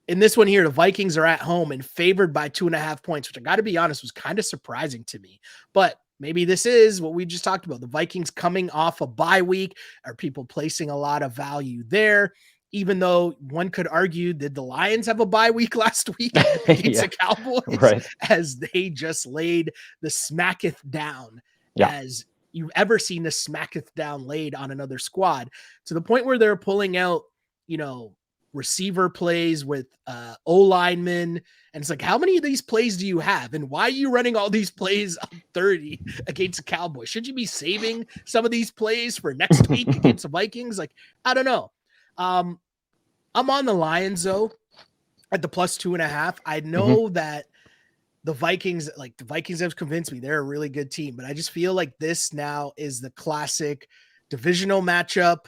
In this one here, the Vikings are at home and favored by 2.5 points, which I got to be honest was kind of surprising to me. But maybe this is what we just talked about. The Vikings coming off a bye week. Are people placing a lot of value there? Even though one could argue, did the Lions have a bye week last week against the Cowboys? Right. As they just laid the smacketh down as you've ever seen the smacketh down laid on another squad, to the point where they're pulling out, receiver plays with O-linemen. And it's like, how many of these plays do you have? And why are you running all these plays on 30 against the Cowboys? Should you be saving some of these plays for next week against the Vikings? Like, I don't know. I'm on the Lions, though, at the +2.5. I know that the Vikings have convinced me they're a really good team, but I just feel like this now is the classic divisional matchup.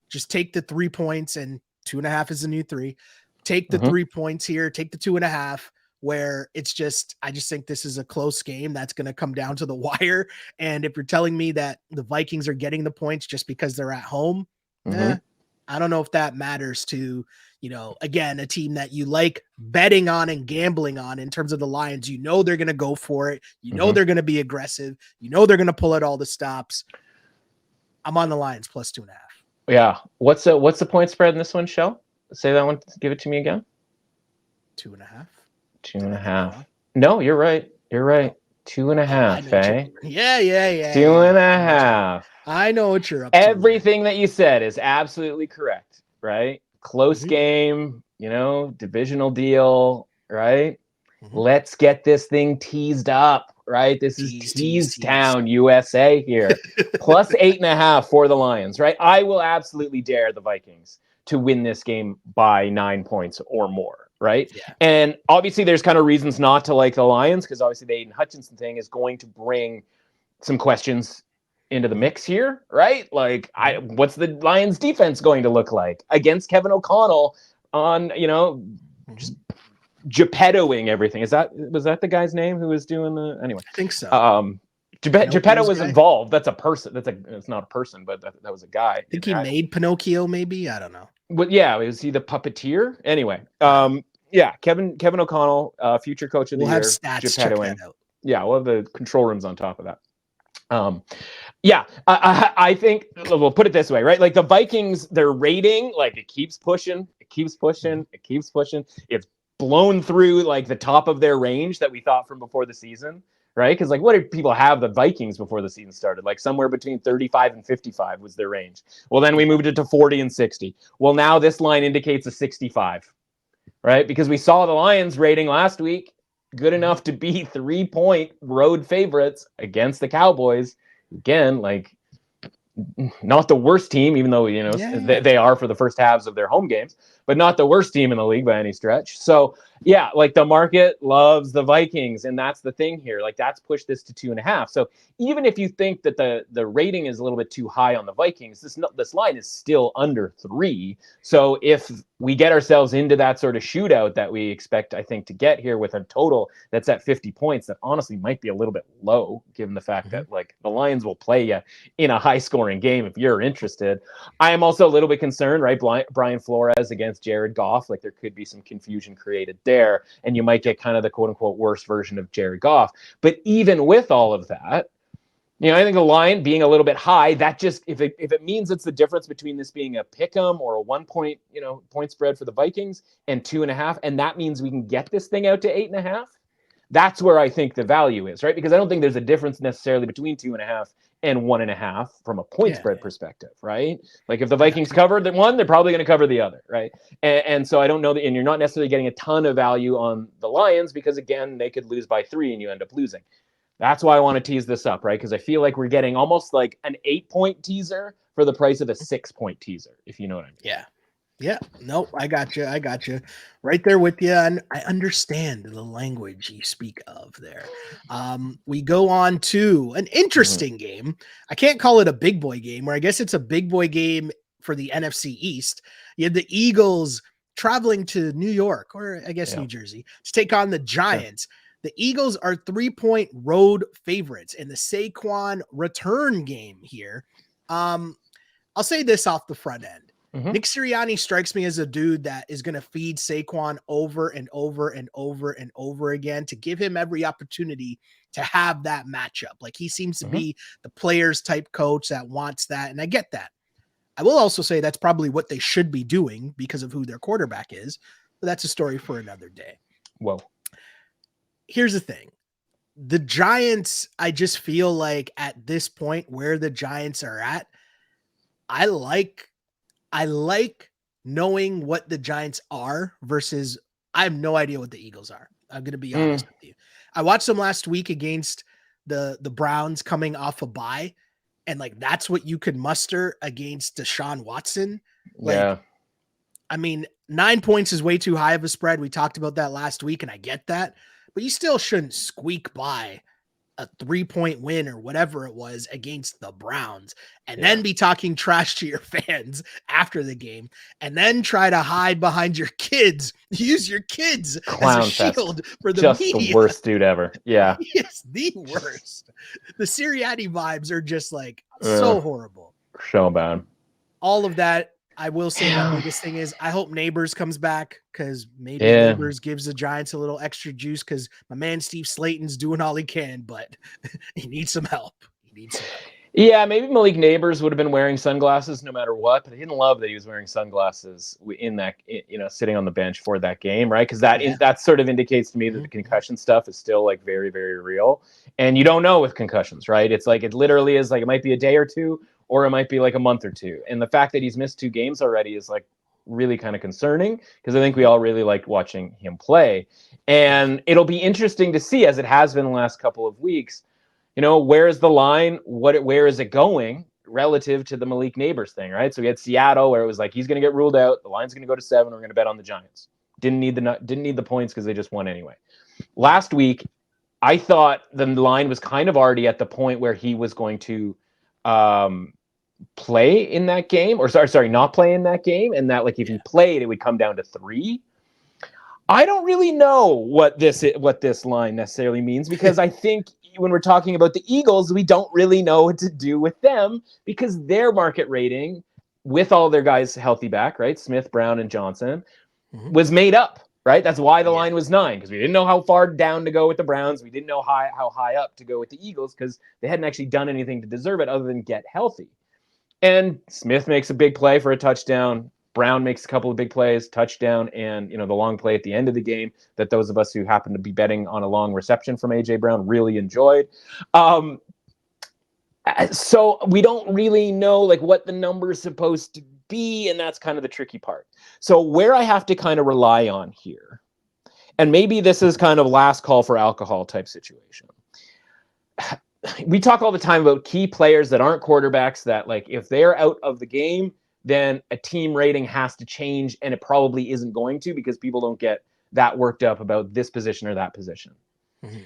Just take the 3 points, and 2.5 is the new 3. Take the 3 points here. Take the 2.5, where it's just, I just think this is a close game that's going to come down to the wire. And if you're telling me that the Vikings are getting the points just because they're at home, I don't know if that matters to, again, a team that you like betting on and gambling on in terms of the Lions. They're going to go for it. They're going to be aggressive. They're going to pull out all the stops. I'm on the Lions +2.5. Yeah. What's the point spread in this one, Shell? Say that one. Give it to me again. 2.5. 2.5. No, you're right. You're right. 2.5, eh? Yeah. 2.5. I know what you're up to. Everything that you said is absolutely correct, right? Close game, divisional deal, right? Let's get this thing teased up, right? This is Tease Town, USA here. +8.5 for the Lions, right? I will absolutely dare the Vikings to win this game by 9 points or more, right? Yeah. And obviously there's kind of reasons not to like the Lions, because obviously the Aiden Hutchinson thing is going to bring some questions into the mix here, right? Like, what's the Lions defense going to look like against Kevin O'Connell on, just Geppettoing everything? Was that the guy's name who was doing the, anyway? I think so. Geppetto was involved. That's a person. It's not a person, but that was a guy. I think he made Pinocchio, maybe. I don't know. But yeah, was he the puppeteer? Anyway, Kevin O'Connell, future coach of the year. We'll have stats. Check that out. Yeah, we'll have the control rooms on top of that. Yeah, I think we'll put it this way, right? Like the Vikings, their rating, like it keeps pushing. It's blown through like the top of their range that we thought from before the season, right? Because like what did people have the Vikings before the season started? Like somewhere between 35 and 55 was their range. Well, then we moved it to 40 and 60. Well, now this line indicates a 65, right? Because we saw the Lions rating last week, good enough to be 3-point road favorites against the Cowboys. Again, like not the worst team, even though, they are for the first halves of their home games, but not the worst team in the league by any stretch. So yeah, like the market loves the Vikings, and that's the thing here. Like that's pushed this to 2.5. So even if you think that the rating is a little bit too high on the Vikings, this line is still under 3. So if we get ourselves into that sort of shootout that we expect, I think, to get here with a total that's at 50 points, that honestly might be a little bit low, given the fact that like the Lions will play you in a high-scoring game if you're interested. I am also a little bit concerned, right? Brian Flores against Jared Goff, like there could be some confusion created there, and you might get kind of the quote-unquote worst version of Jared Goff. But even with all of that, I think the line being a little bit high, that just if it means it's the difference between this being a pick 'em or a 1 point, point spread for the Vikings and 2.5, and that means we can get this thing out to 8.5. That's where I think the value is, right? Because I don't think there's a difference necessarily between 2.5 and 1.5 from a point spread perspective, right? Like if the Vikings covered the one, they're probably going to cover the other, right? And so I don't know that, and you're not necessarily getting a ton of value on the Lions because again, they could lose by 3 and you end up losing. That's why I want to tease this up, right? Because I feel like we're getting almost like an 8-point teaser for the price of a 6-point teaser, if you know what I mean. Yeah. Yeah. No, I got you. Right there with you. And I understand the language you speak of there. We go on to an interesting game. I can't call it a big boy game, or I guess it's a big boy game for the NFC East. You had the Eagles traveling to New York, or I guess New Jersey, to take on the Giants. Sure. The Eagles are 3-point road favorites in the Saquon return game here. I'll say this off the front end. Nick Sirianni strikes me as a dude that is going to feed Saquon over and over and over and over again to give him every opportunity to have that matchup. Like he seems to be the players type coach that wants that. And I get that. I will also say that's probably what they should be doing because of who their quarterback is, but that's a story for another day. Whoa. Here's the thing. The Giants, I just feel like at this point where the Giants are at, I like knowing what the Giants are versus I have no idea what the Eagles are. I'm going to be honest with you. I watched them last week against the Browns coming off a bye, and like that's what you could muster against Deshaun Watson. Like, I mean, 9 points is way too high of a spread. We talked about that last week, and I get that. But you still shouldn't squeak by a 3-point win or whatever it was against the Browns and then be talking trash to your fans after the game and then try to hide behind your kids, use your kids as a shield for the media. The worst dude ever. Yeah. Yes, the worst. The Sirianni vibes are just like so horrible. So bad. All of that. I will say my biggest thing is I hope Neighbors comes back because maybe Neighbors gives the Giants a little extra juice because my man Steve Slayton's doing all he can, but he needs some help. Yeah, maybe Malik Neighbors would have been wearing sunglasses no matter what, but I didn't love that he was wearing sunglasses in that, sitting on the bench for that game, right? Because that sort of indicates to me that the concussion stuff is still like very, very real. And you don't know with concussions, right? It's like it literally is like it might be a day or two, or it might be like a month or two. And the fact that he's missed 2 games already is like really kind of concerning because I think we all really liked watching him play. And it'll be interesting to see, as it has been the last couple of weeks, where is the line? Where is it going relative to the Malik Neighbors thing, right? So we had Seattle where it was like, he's going to get ruled out. The line's going to go to 7. We're going to bet on the Giants. Didn't need the points because they just won anyway. Last week, I thought the line was kind of already at the point where he was going to play in that game, or sorry, not play in that game, and that like if he played, it would come down to 3. I don't really know what this line necessarily means because I think when we're talking about the Eagles, we don't really know what to do with them because their market rating, with all their guys healthy back, right, Smith, Brown, and Johnson, was made up. right? That's why the line was 9, because we didn't know how far down to go with the Browns. We didn't know how high up to go with the Eagles, because they hadn't actually done anything to deserve it other than get healthy. And Smith makes a big play for a touchdown. Brown makes a couple of big plays, touchdown, and the long play at the end of the game that those of us who happen to be betting on a long reception from A.J. Brown really enjoyed. So we don't really know like what the number is supposed to be, and that's kind of the tricky part. So where I have to kind of rely on here, and maybe this is kind of last call for alcohol type situation. We talk all the time about key players that aren't quarterbacks that, like, if they're out of the game, then a team rating has to change, and it probably isn't going to, because people don't get that worked up about this position or that position. Mm-hmm.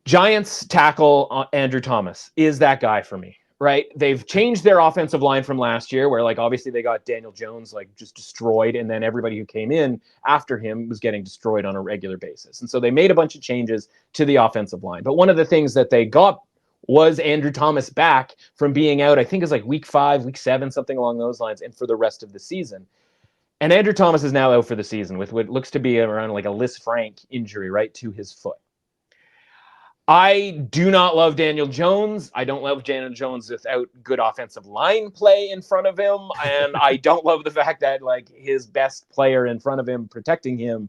Giants tackle Andrew Thomas is that guy for me, right? They've changed their offensive line from last year, where like obviously they got Daniel Jones like just destroyed, and then everybody who came in after him was getting destroyed on a regular basis. And so they made a bunch of changes to the offensive line. But one of the things that they got was Andrew Thomas back from being out, I think it's like week 5, week 7, something along those lines, and for the rest of the season. And Andrew Thomas is now out for the season with what looks to be around like a Liz Frank injury right to his foot. I do not love Daniel Jones. I don't love Daniel Jones without good offensive line play in front of him. And I don't love the fact that like his best player in front of him protecting him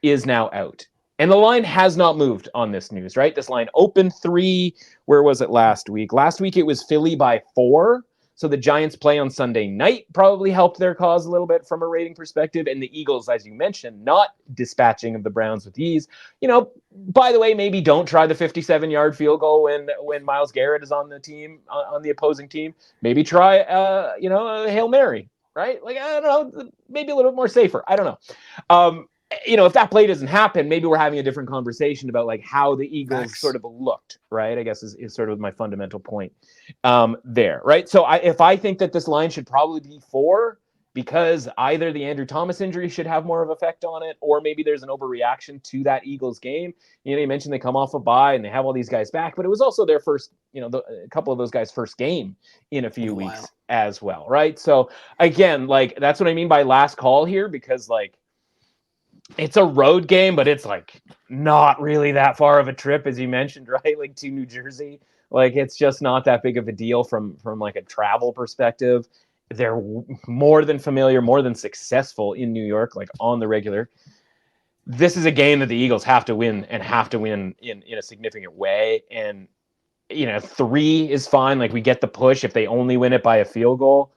is now out. And the line has not moved on this news, right? This line opened 3. Where was it last week? Last week it was Philly by 4. So the Giants play on Sunday night probably helped their cause a little bit from a rating perspective. And the Eagles, as you mentioned, not dispatching of the Browns with ease. By the way, maybe don't try the 57-yard field goal when Myles Garrett is on the team, on the opposing team. Maybe try, a Hail Mary, right? Like, I don't know, maybe a little bit more safer. I don't know. If that play doesn't happen, maybe we're having a different conversation about like how the Eagles sort of looked, right? I guess is sort of my fundamental point there, right? So if I think that this line should probably be 4, because either the Andrew Thomas injury should have more of an effect on it, or maybe there's an overreaction to that Eagles game. You mentioned they come off a bye and they have all these guys back, but it was also their first, a couple of those guys' first game in a few weeks as well, right? So again, like that's what I mean by last call here, because like, it's a road game, but it's like not really that far of a trip, as you mentioned, right? Like to New Jersey, like it's just not that big of a deal from like a travel perspective. They're more than familiar, more than successful in New York, like on the regular. This is a game that the Eagles have to win, and have to win in a significant way. And 3 is fine. Like we get the push if they only win it by a field goal,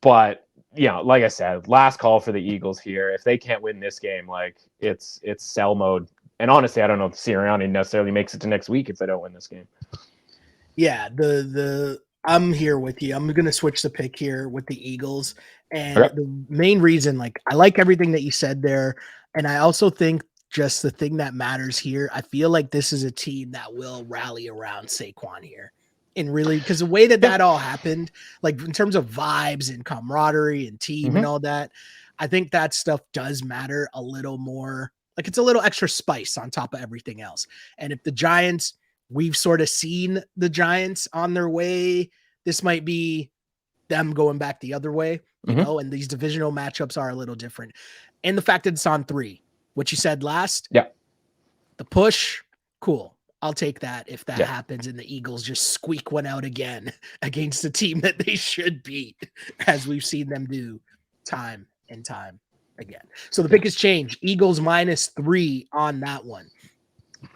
but like I said, last call for the Eagles here. If they can't win this game, like it's sell mode. And honestly, I don't know if Sirianni necessarily makes it to next week if they don't win this game. Yeah, I'm here with you. I'm going to switch the pick here with the Eagles. And the main reason, like, I like everything that you said there. And I also think just the thing that matters here, I feel like this is a team that will rally around Saquon here. And really, because the way that all happened, like in terms of vibes and camaraderie and team and all that, I think that stuff does matter a little more. Like it's a little extra spice on top of everything else. And if the Giants, we've sort of seen the Giants on their way, this might be them going back the other way, and these divisional matchups are a little different. And the fact that it's on 3, what you said last, the push, cool. I'll take that if that happens and the Eagles just squeak one out again against a team that they should beat, as we've seen them do time and time again. So the pick has changed. Eagles -3 on that one.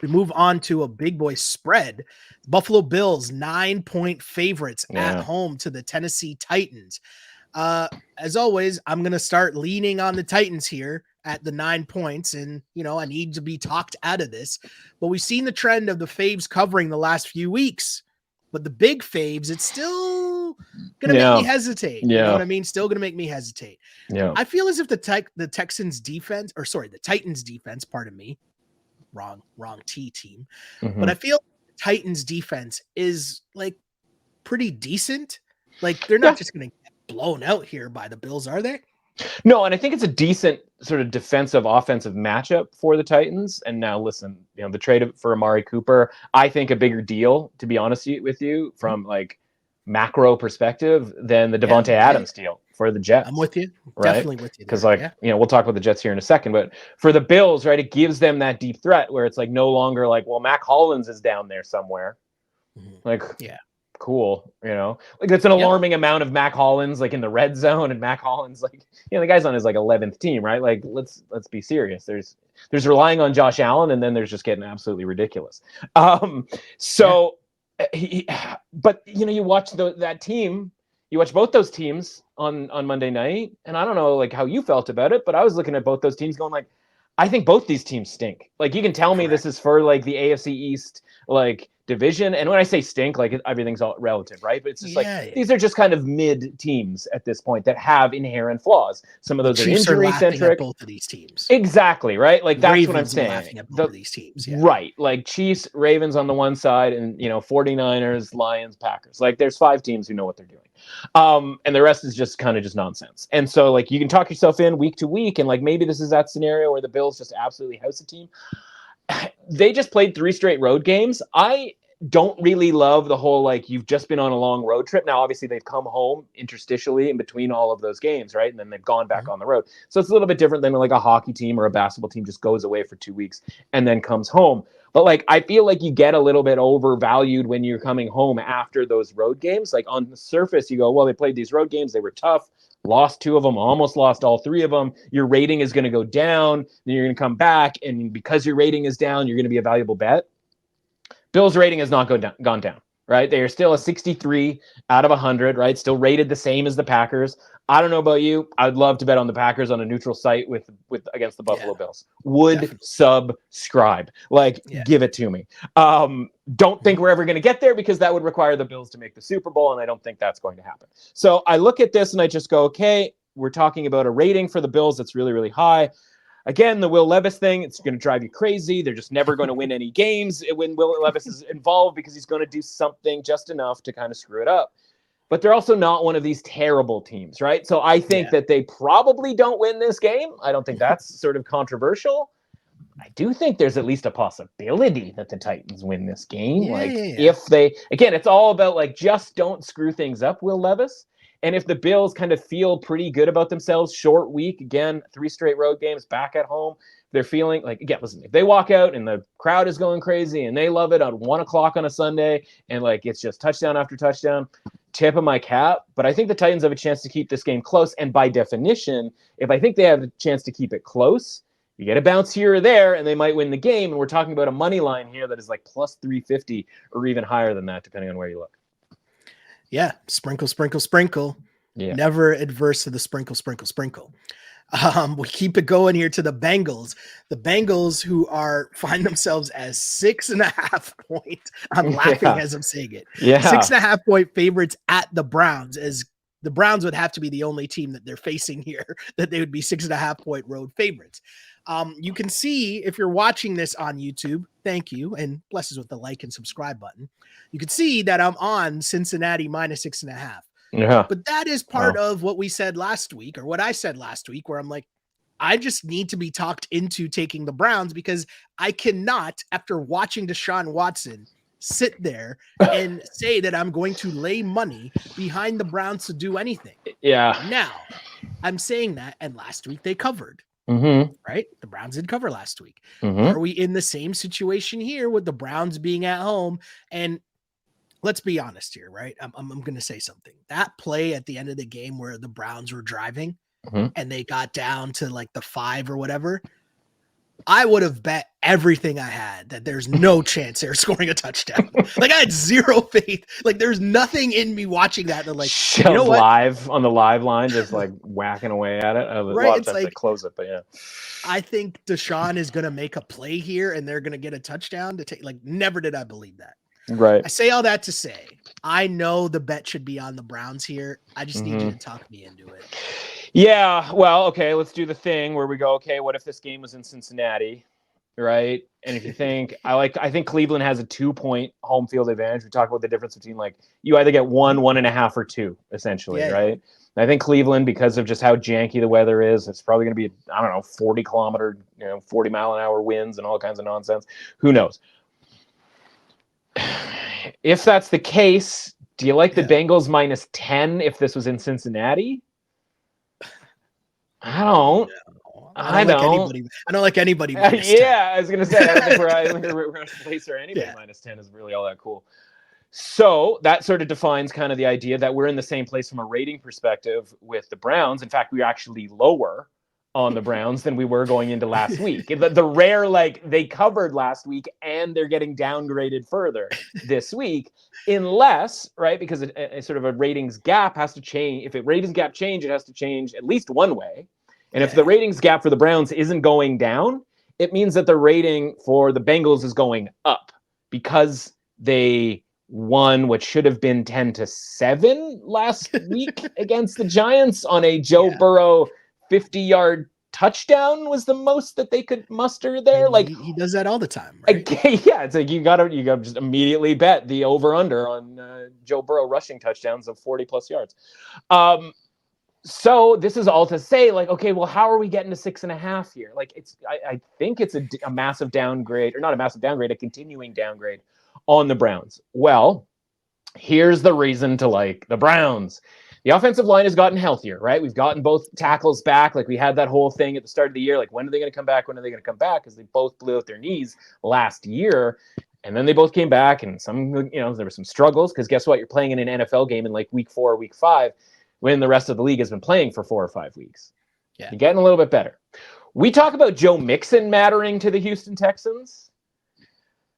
We move on to a big boy spread. Buffalo Bills 9-point favorites at home to the Tennessee Titans. As always, I'm going to start leaning on the Titans here at the 9 points. And, I need to be talked out of this. But we've seen the trend of the faves covering the last few weeks. But the big faves, it's still going to make me hesitate. You know what I mean? Still going to make me hesitate. Yeah. I feel as if the Titans defense, pardon me. Wrong team. But I feel the Titans defense is like pretty decent. Like they're not just going to get blown out here by the Bills, are they? No, and I think it's a decent sort of defensive offensive matchup for the Titans. And now listen, the trade for Amari Cooper, I think a bigger deal, to be honest with you, from like macro perspective than the Devontae Adams deal for the Jets. I'm with you. Right? Definitely with you. Because we'll talk about the Jets here in a second, but for the Bills, right, it gives them that deep threat where it's like no longer like, well, Mac Hollins is down there somewhere. Like, cool, like that's an alarming amount of Mac Hollins like in the red zone, and Mac Hollins like the guy's on his like 11th team, right? Like let's be serious. There's relying on Josh Allen, and then there's just getting absolutely ridiculous. But you watch that team. You watch both those teams on Monday night, and I don't know like how you felt about it, but I was looking at both those teams going like, I think both these teams stink. Like you can tell me this is for like the AFC East like division, and when I say stink, like everything's all relative, right? But it's just these are just kind of mid teams at this point that have inherent flaws. Some of those are injury centric. Both of these teams, exactly, right? Like that's Ravens what I'm saying. Laughing at both of these teams, right? Like Chiefs, Ravens on the one side, and 49ers, Lions, Packers. Like there's 5 teams who know what they're doing, and the rest is just kind of just nonsense. And so like you can talk yourself in week to week, and like maybe this is that scenario where the Bills just absolutely house a team. They just played 3 straight road games. I don't really love the whole like you've just been on a long road trip. Now, obviously, they've come home interstitially in between all of those games, right? And then they've gone back on the road. So it's a little bit different than like a hockey team or a basketball team just goes away for 2 weeks and then comes home. But like I feel like you get a little bit overvalued when you're coming home after those road games. Like on the surface, you go, well, they played these road games. They were tough. Lost 2 of them, almost lost all 3 of them. Your rating is going to go down. Then you're going to come back. And because your rating is down, you're going to be a valuable bet. Bills rating has not gone down, right? They are still a 63 out of 100, right? Still rated the same as the Packers. I don't know about you. I'd love to bet on the Packers on a neutral site with against the Buffalo Bills. Would subscribe. Like, give it to me. Don't think we're ever going to get there because that would require the Bills to make the Super Bowl, and I don't think that's going to happen. So I look at this and I just go, okay, we're talking about a rating for the Bills that's really, really high. Again, the Will Levis thing, it's going to drive you crazy. They're just never going to win any games when Will Levis is involved because he's going to do something just enough to kind of screw it up. But they're also not one of these terrible teams, right? So I think that they probably don't win this game. I don't think that's sort of controversial. I do think there's at least a possibility that the Titans win this game. If they, again, it's all about like, just don't screw things up, Will Levis. And if the Bills kind of feel pretty good about themselves, short week, again, 3 straight road games back at home, they're feeling like, again, listen, if they walk out and the crowd is going crazy and they love it at 1:00 on a Sunday and like it's just touchdown after touchdown, tip of my cap. But I think the Titans have a chance to keep this game close. And by definition, if I think they have a chance to keep it close, you get a bounce here or there and they might win the game. And we're talking about a money line here that is like plus 350 or even higher than that, depending on where you look. Yeah. Sprinkle, sprinkle, sprinkle. Yeah. Never adverse to the sprinkle, sprinkle, sprinkle. We keep it going here to the Bengals. The Bengals who find themselves as 6.5 point. I'm laughing as I'm saying it. 6.5 point favorites at the Browns, as the Browns would have to be the only team that they're facing here that they would be 6.5 point road favorites. You can see if you're watching this on YouTube, thank you, and blesses with the like and subscribe button. You can see that I'm on Cincinnati minus 6.5. Yeah. But that is part of what we said last week, or what I said last week, where I'm like, I just need to be talked into taking the Browns because I cannot, after watching Deshaun Watson, sit there and say that I'm going to lay money behind the Browns to do anything. Yeah. Now, I'm saying that, and last week they covered. Right? The Browns did cover last week. Are we in the same situation here with the Browns being at home? And let's be honest here, right? I'm going to say something. That play at the end of the game where the Browns were driving and they got down to like the 5 or whatever, I would have bet everything I had that there's no chance they're scoring a touchdown. Like I had zero faith. Like there's nothing in me watching that. Like, you know what? Live on the live line, just like whacking away at it. Right. It's like, close it, but yeah. I think Deshaun is going to make a play here and they're going to get a touchdown to take, like, never did I believe that. Right. I say all that to say, I know the bet should be on the Browns here. I just need you to talk me into it. Yeah. Well, okay. Let's do the thing where we go, okay, what if this game was in Cincinnati? Right. And if you think, I think Cleveland has a 2-point home field advantage. We talk about the difference between like you either get 1, 1.5, or 2, essentially. Yeah. Right. And I think Cleveland, because of just how janky the weather is, it's probably going to be, 40-kilometer, 40-mile-an-hour winds and all kinds of nonsense. Who knows? If that's the case, do you like the Bengals minus 10 if this was in Cincinnati? I don't. I don't like anybody minus 10. Yeah, I was gonna say I don't think we're gonna place or anybody minus 10 is really all that cool. So that sort of defines kind of the idea that we're in the same place from a rating perspective with the Browns. In fact, we're actually lower on the Browns than we were going into last week. The rare, like, they covered last week and they're getting downgraded further this week, unless, right, because a sort of a ratings gap has to change. If a ratings gap change, it has to change at least one way. And if the ratings gap for the Browns isn't going down, it means that the rating for the Bengals is going up because they won what should have been 10-7 last week against the Giants on a Joe Burrow 50-yard touchdown was the most that they could muster there. Like, he does that all the time, right? Yeah, it's like you gotta just immediately bet the over-under on Joe Burrow rushing touchdowns of 40 plus yards. So this is all to say, like, okay, well, how are we getting to 6.5 here? Like, I think it's a massive downgrade, or not a massive downgrade, a continuing downgrade on the Browns. Well, here's the reason to like the Browns. The offensive line has gotten healthier, right? We've gotten both tackles back. Like, we had that whole thing at the start of the year. Like, when are they going to come back? When are they going to come back? Because they both blew out their knees last year. And then they both came back, and there were some struggles because guess what? You're playing in an NFL game in like week 4 or week 5 when the rest of the league has been playing for 4 or 5 weeks. Yeah. You're getting a little bit better. We talk about Joe Mixon mattering to the Houston Texans.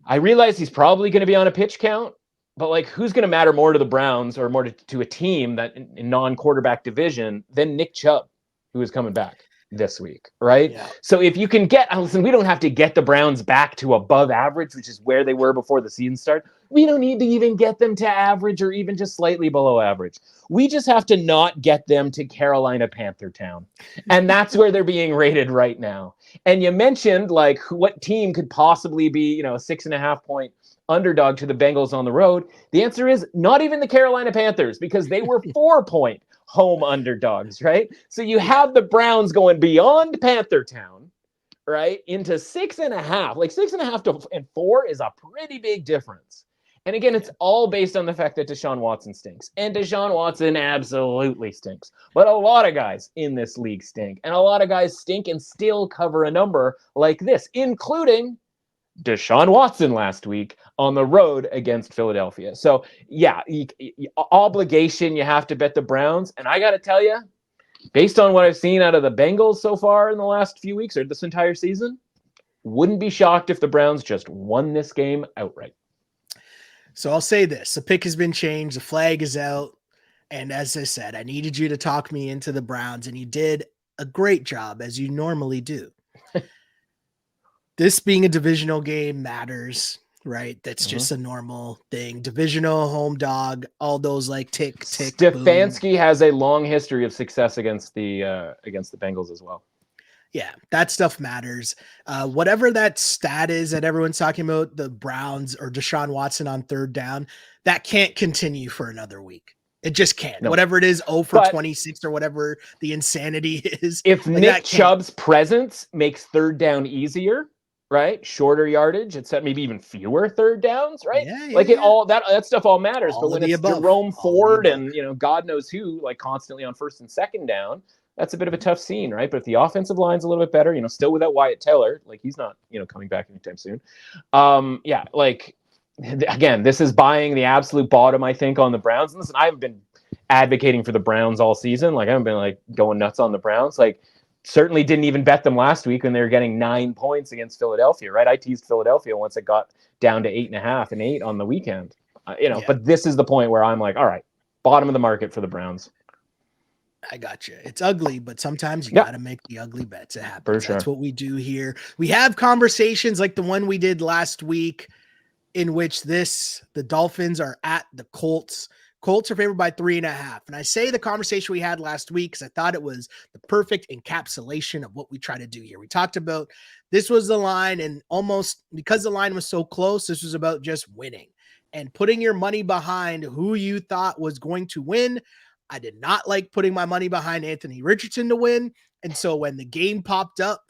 I realize he's probably going to be on a pitch count, but like, who's going to matter more to the Browns or more to a team that in non-quarterback division than Nick Chubb, who is coming back this week, right? Yeah. So if you can listen, we don't have to get the Browns back to above average, which is where they were before the season started. We don't need to even get them to average or even just slightly below average. We just have to not get them to Carolina Panther Town. And that's where they're being rated right now. And you mentioned like what team could possibly be, a 6.5 point underdog to the Bengals on the road. The answer is not even the Carolina Panthers, because they were 4-point home underdogs, right? So you have the Browns going beyond Panther Town, right, into 6.5. Like 6.5 and 4 is a pretty big difference. And again, it's all based on the fact that Deshaun Watson stinks. And Deshaun Watson absolutely stinks. But a lot of guys in this league stink. And a lot of guys stink and still cover a number like this, including Deshaun Watson last week on the road against Philadelphia. So, yeah, obligation, you have to bet the Browns. And I got to tell you, based on what I've seen out of the Bengals so far in the last few weeks or this entire season, wouldn't be shocked if the Browns just won this game outright. So I'll say this. The pick has been changed. The flag is out. And as I said, I needed you to talk me into the Browns, and you did a great job, as you normally do. This being a divisional game matters, right? That's just a normal thing. Divisional, home dog, all those like tick. Stefanski has a long history of success against the Bengals as well. Yeah, that stuff matters. Whatever that stat is that everyone's talking about, the Browns or Deshaun Watson on third down, that can't continue for another week. It just can't. No. Whatever it is, 0 for 26 or whatever the insanity is. If like Nick Chubb's presence makes third down easier, right? Shorter yardage, it's maybe even fewer third downs, right? All that stuff all matters. All but when it's Jerome Ford and God knows who, like constantly on first and second down, that's a bit of a tough scene, right? But if the offensive line's a little bit better, still without Wyatt Teller, like he's not, coming back anytime soon. Again, this is buying the absolute bottom, I think, on the Browns. And listen, I haven't been advocating for the Browns all season. Like, I haven't been like going nuts on the Browns. Like, certainly didn't even bet them last week when they were getting 9 points against Philadelphia, right? I teased Philadelphia once it got down to 8.5 and 8 on the weekend. But this is the point where I'm like, all right, bottom of the market for the Browns. I got you. It's ugly, but sometimes you got to make the ugly bets. It happens. Sure. That's what we do here. We have conversations like the one we did last week in which the Dolphins are at the Colts. Colts are favored by 3.5. And I say the conversation we had last week because I thought it was the perfect encapsulation of what we try to do here. We talked about this was the line, and almost because the line was so close, this was about just winning and putting your money behind who you thought was going to win. I did not like putting my money behind Anthony Richardson to win. And so when the game popped up,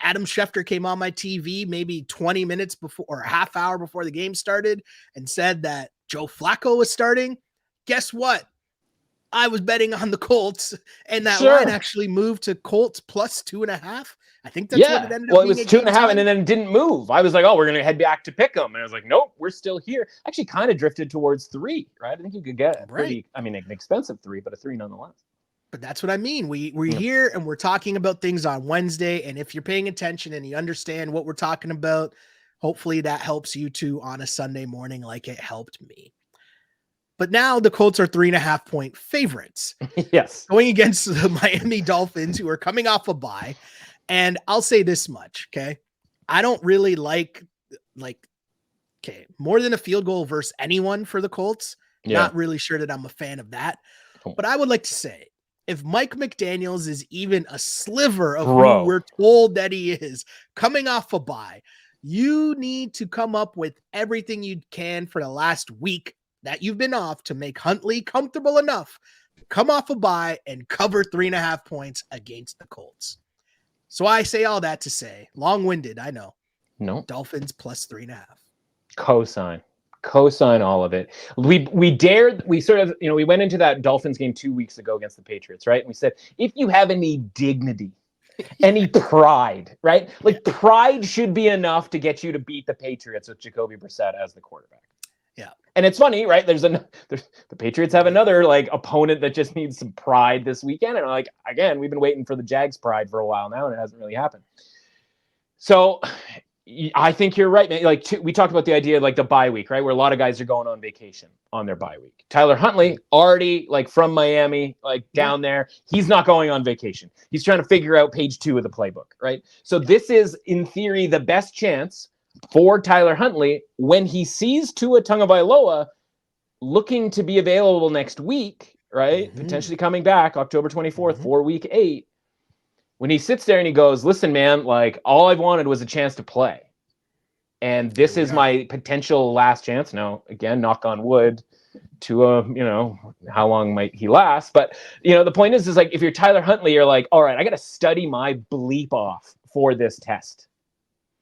Adam Schefter came on my TV maybe 20 minutes before or a half hour before the game started and said that Joe Flacco was starting. Guess what? I was betting on the Colts, and that Sure. line actually moved to Colts plus 2.5. I think that's what it ended up Well, it being. was 2.5, and then it didn't move. I was like, oh, we're going to head back to pick them. And I was like, nope, we're still here. Actually kind of drifted towards 3, right? I think you could get a pretty, I mean, an expensive 3, but a 3 nonetheless. But that's what I mean. We're here and we're talking about things on Wednesday. And if you're paying attention and you understand what we're talking about, hopefully that helps you too on a Sunday morning like it helped me. But now the Colts are 3.5 point favorites. Yes. Going against the Miami Dolphins, who are coming off a bye. And I'll say this much, okay? I don't really like, more than a field goal versus anyone for the Colts. Yeah. Not really sure that I'm a fan of that. But I would like to say, if Mike McDaniels is even a sliver of who we're told that he is, coming off a bye, you need to come up with everything you can for the last week that you've been off to make Huntley comfortable enough to come off a bye and cover 3.5 points against the Colts. So I say all that to say, long-winded, I know. No. Dolphins plus 3.5. Cosign all of it. We sort of, we went into that Dolphins game 2 weeks ago against the Patriots, right? And we said, if you have any dignity, any pride, right? Like pride should be enough to get you to beat the Patriots with Jacoby Brissett as the quarterback. Yeah. And it's funny, right? The Patriots have another like opponent that just needs some pride this weekend. And like, again, we've been waiting for the Jags pride for a while now, and it hasn't really happened. So I think you're right, man. Like we talked about the idea of like the bye week, right? Where a lot of guys are going on vacation on their bye week. Tyler Huntley already like from Miami, like down there. He's not going on vacation. He's trying to figure out page 2 of the playbook, right? So this is in theory the best chance for Tyler Huntley when he sees Tua Tagovailoa looking to be available next week, right? Mm-hmm. Potentially coming back October 24th for week 8. When he sits there and he goes, listen, man, like all I've wanted was a chance to play. And this is my potential last chance. Now, again, knock on wood, Tua, how long might he last? But, the point is like, if you're Tyler Huntley, you're like, all right, I got to study my bleep off for this test.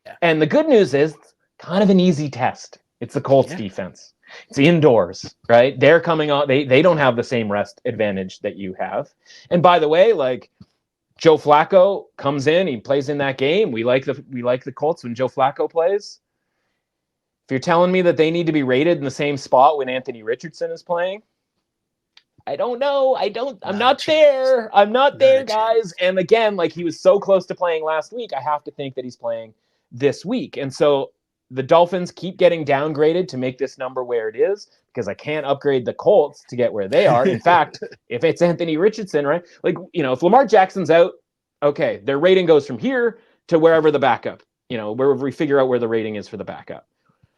Yeah. And the good news is it's kind of an easy test. It's the Colts defense. It's indoors, right? They're coming on. They don't have the same rest advantage that you have. And by the way, like Joe Flacco comes in, he plays in that game. We like the Colts when Joe Flacco plays. If you're telling me that they need to be rated in the same spot when Anthony Richardson is playing, I don't know. I'm not there. I'm not there, guys. And again, like he was so close to playing last week, I have to think that he's playing this week. And so the Dolphins keep getting downgraded to make this number where it is because I can't upgrade the Colts to get where they are. In fact, if it's Anthony Richardson, right? Like, if Lamar Jackson's out, okay, their rating goes from here to wherever the backup, wherever we figure out where the rating is for the backup.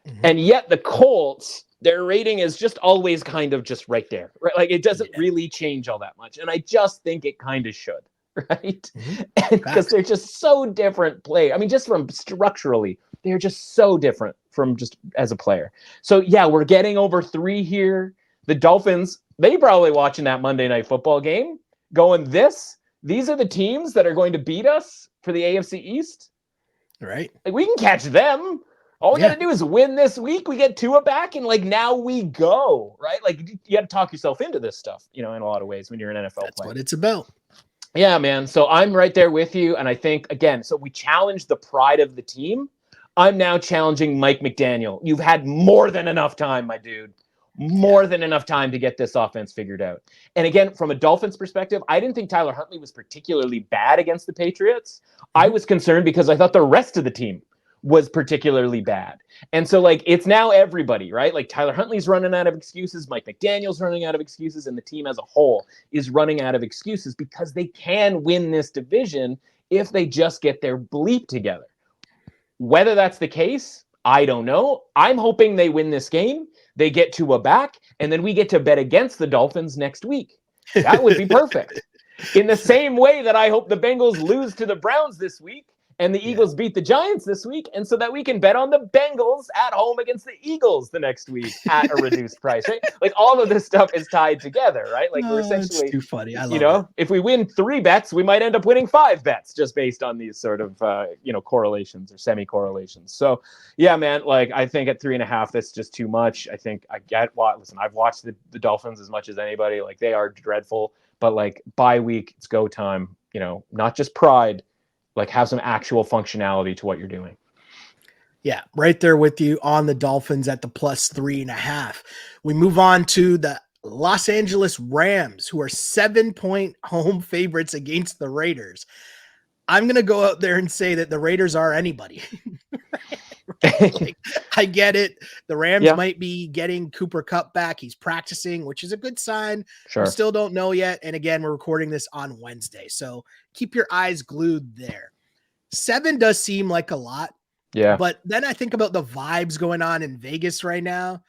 Mm-hmm. And yet the Colts, their rating is just always kind of just right there, right? Like it doesn't really change all that much. And I just think it kind of should, right? Because they're just so different I mean, just from structurally, they're just so different from just as a player. So yeah, we're getting over 3 here. The Dolphins, they probably watching that Monday Night Football game going, these are the teams that are going to beat us for the AFC East. Right. Like we can catch them. All we got to do is win this week. We get Tua back, and like now we go, right? Like you got to talk yourself into this stuff, in a lot of ways when you're an NFL player. That's what it's about. Yeah, man. So I'm right there with you, and I think again, so we challenge the pride of the team. I'm now challenging Mike McDaniel. You've had more than enough time, my dude. More than enough time to get this offense figured out. And again, from a Dolphins perspective, I didn't think Tyler Huntley was particularly bad against the Patriots. I was concerned because I thought the rest of the team was particularly bad. And so like, it's now everybody, right? Like Tyler Huntley's running out of excuses. Mike McDaniel's running out of excuses. And the team as a whole is running out of excuses because they can win this division if they just get their bleep together. Whether that's the case, I don't know. I'm hoping they win this game. They get Tua back, and then we get to bet against the Dolphins next week. That would be perfect. In the same way that I hope the Bengals lose to the Browns this week, and the Eagles beat the Giants this week, and so that we can bet on the Bengals at home against the Eagles the next week at a reduced price, right? Like all of this stuff is tied together, right? Like we're essentially, it's too funny. I love it. If we win 3 bets, we might end up winning 5 bets just based on these sort of, correlations or semi-correlations. So yeah, man, like I think at 3.5, that's just too much. I think I get what, listen, I've watched the Dolphins as much as anybody. Like they are dreadful, but like bye week, it's go time, not just pride, like have some actual functionality to what you're doing. Yeah, right there with you on the Dolphins at the +3.5. We move on to the Los Angeles Rams, who are 7-point home favorites against the Raiders. I'm going to go out there and say that the Raiders are anybody. Like, I get it. The Rams might be getting Cooper Kupp back. He's practicing, which is a good sign. Sure. We still don't know yet. And again, we're recording this on Wednesday. So keep your eyes glued there. 7 does seem like a lot. Yeah. But then I think about the vibes going on in Vegas right now.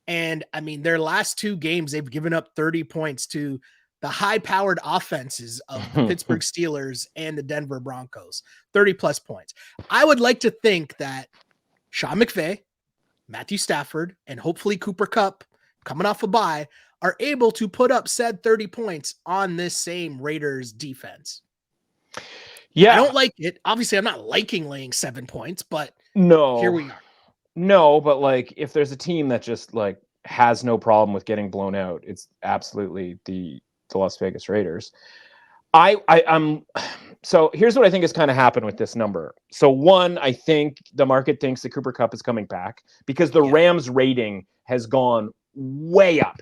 And I mean, their last 2 games, they've given up 30 points to the high-powered offenses of the Pittsburgh Steelers and the Denver Broncos, 30-plus points. I would like to think that Sean McVay, Matthew Stafford, and hopefully Cooper Kupp, coming off a bye, are able to put up said 30 points on this same Raiders defense. Yeah. I don't like it. Obviously, I'm not liking laying 7 points, but here we are. No, but like if there's a team that just like has no problem with getting blown out, it's absolutely the Las Vegas Raiders. So here's what I think has kind of happened with this number. So one, I think the market thinks that Cooper Kupp is coming back because the Rams rating has gone way up,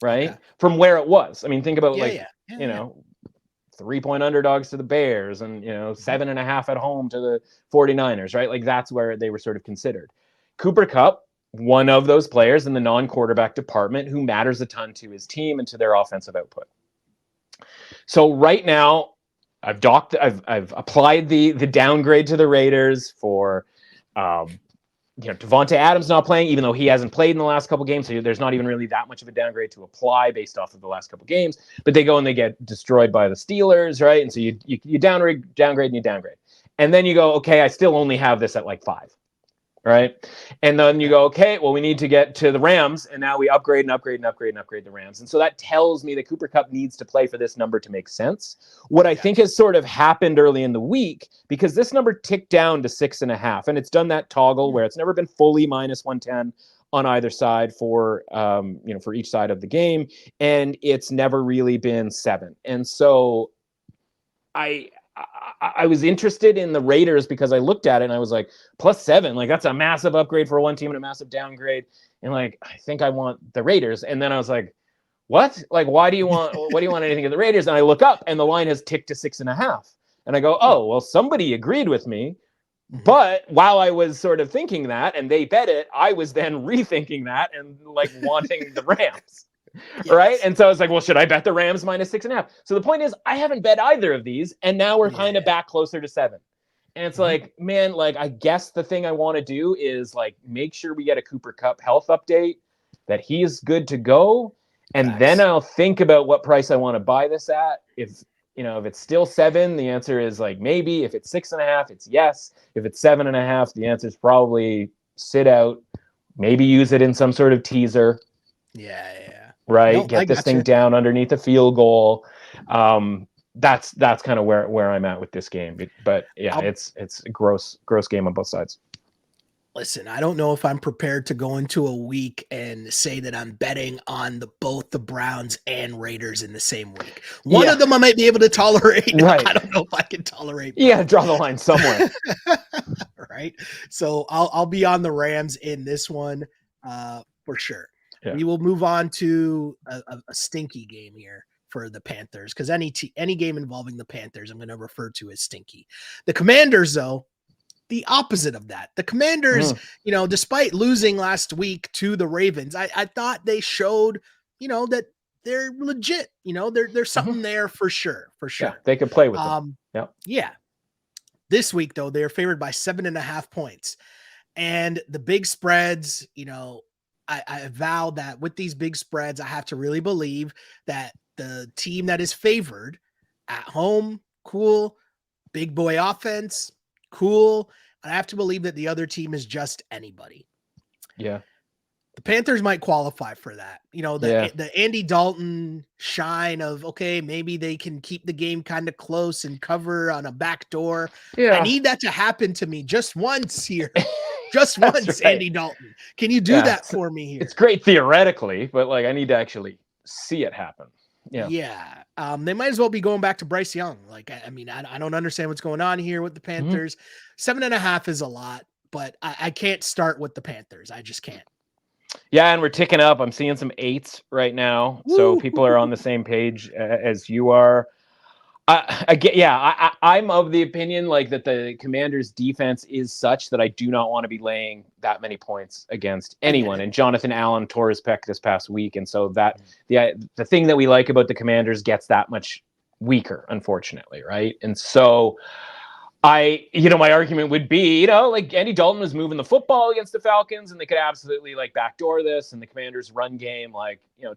right? From where it was. I mean, think about 3-point underdogs to the Bears and, 7.5 at home to the 49ers, right? Like that's where they were sort of considered. Cooper Kupp, one of those players in the non-quarterback department who matters a ton to his team and to their offensive output. So right now, I've applied the downgrade to the Raiders for, Devontae Adams not playing, even though he hasn't played in the last couple games. So there's not even really that much of a downgrade to apply based off of the last couple games. But they go and they get destroyed by the Steelers, right? And so you downgrade and you downgrade. And then you go, okay, I still only have this at like 5. Right. And then you go, okay, well, we need to get to the Rams. And now we upgrade the Rams. And so that tells me that Cooper Kupp needs to play for this number to make sense. What I think has sort of happened early in the week, because this number ticked down to 6.5, and it's done that toggle where it's never been fully -110 on either side for each side of the game. And it's never really been 7. And so I was interested in the Raiders because I looked at it and I was like, +7, like that's a massive upgrade for one team and a massive downgrade. And like, I think I want the Raiders. And then I was like, what? Like, what do you want anything of the Raiders? And I look up and the line has ticked to 6.5. And I go, oh, well, somebody agreed with me. But while I was sort of thinking that and they bet it, I was then rethinking that and like wanting the Rams. Yes. Right. And so I was like, well, should I bet the Rams -6.5? So the point is, I haven't bet either of these. And now we're kind of back closer to 7. And it's like, man, like, I guess the thing I want to do is like make sure we get a Cooper Kupp health update, that he is good to go. And then I'll think about what price I want to buy this at. If it's still 7, the answer is like maybe. If it's 6.5, it's yes. If it's 7.5, the answer is probably sit out, maybe use it in some sort of teaser. Yeah. Right. No, get this thing down underneath a field goal. That's kind of where I'm at with this game. But yeah, it's a gross game on both sides. Listen, I don't know if I'm prepared to go into a week and say that I'm betting on both the Browns and Raiders in the same week. One of them I might be able to tolerate. Right. I don't know if I can tolerate. You got to draw the line somewhere. Right. So I'll be on the Rams in this one for sure. Yeah. We will move on to a stinky game here for the Panthers, because any game involving the Panthers I'm going to refer to as stinky. The Commanders, though, the opposite of that. The Commanders, despite losing last week to the Ravens, I thought they showed, that they're legit. There's something there for sure. Yeah, they could play with them. Yeah. This week, though, they're favored by 7.5 points. And the big spreads, I vow that with these big spreads, I have to really believe that the team that is favored at home, cool, big boy offense, Cool. I have to believe that the other team is just anybody. Yeah. The Panthers might qualify for that. The Andy Dalton shine of, okay, maybe they can keep the game kind of close and cover on a back door. Yeah. I need that to happen to me just once here. Just once, right. Andy Dalton. Can you do that for me here? It's great theoretically, but I need to actually see it happen. Yeah. They might as well be going back to Bryce Young. I don't understand what's going on here with the Panthers. 7.5 is a lot, but I can't start with the Panthers. I just can't. Yeah, and we're ticking up. I'm seeing some 8s right now. Woo! So people are on the same page as you are. I'm of the opinion that the Commanders defense is such that I do not want to be laying that many points against anyone. And Jonathan Allen tore his pec this past week. And so that the thing that we like about the Commanders gets that much weaker, unfortunately. Right. And so my argument would be, Andy Dalton was moving the football against the Falcons, and they could absolutely backdoor this, and the Commanders' run game,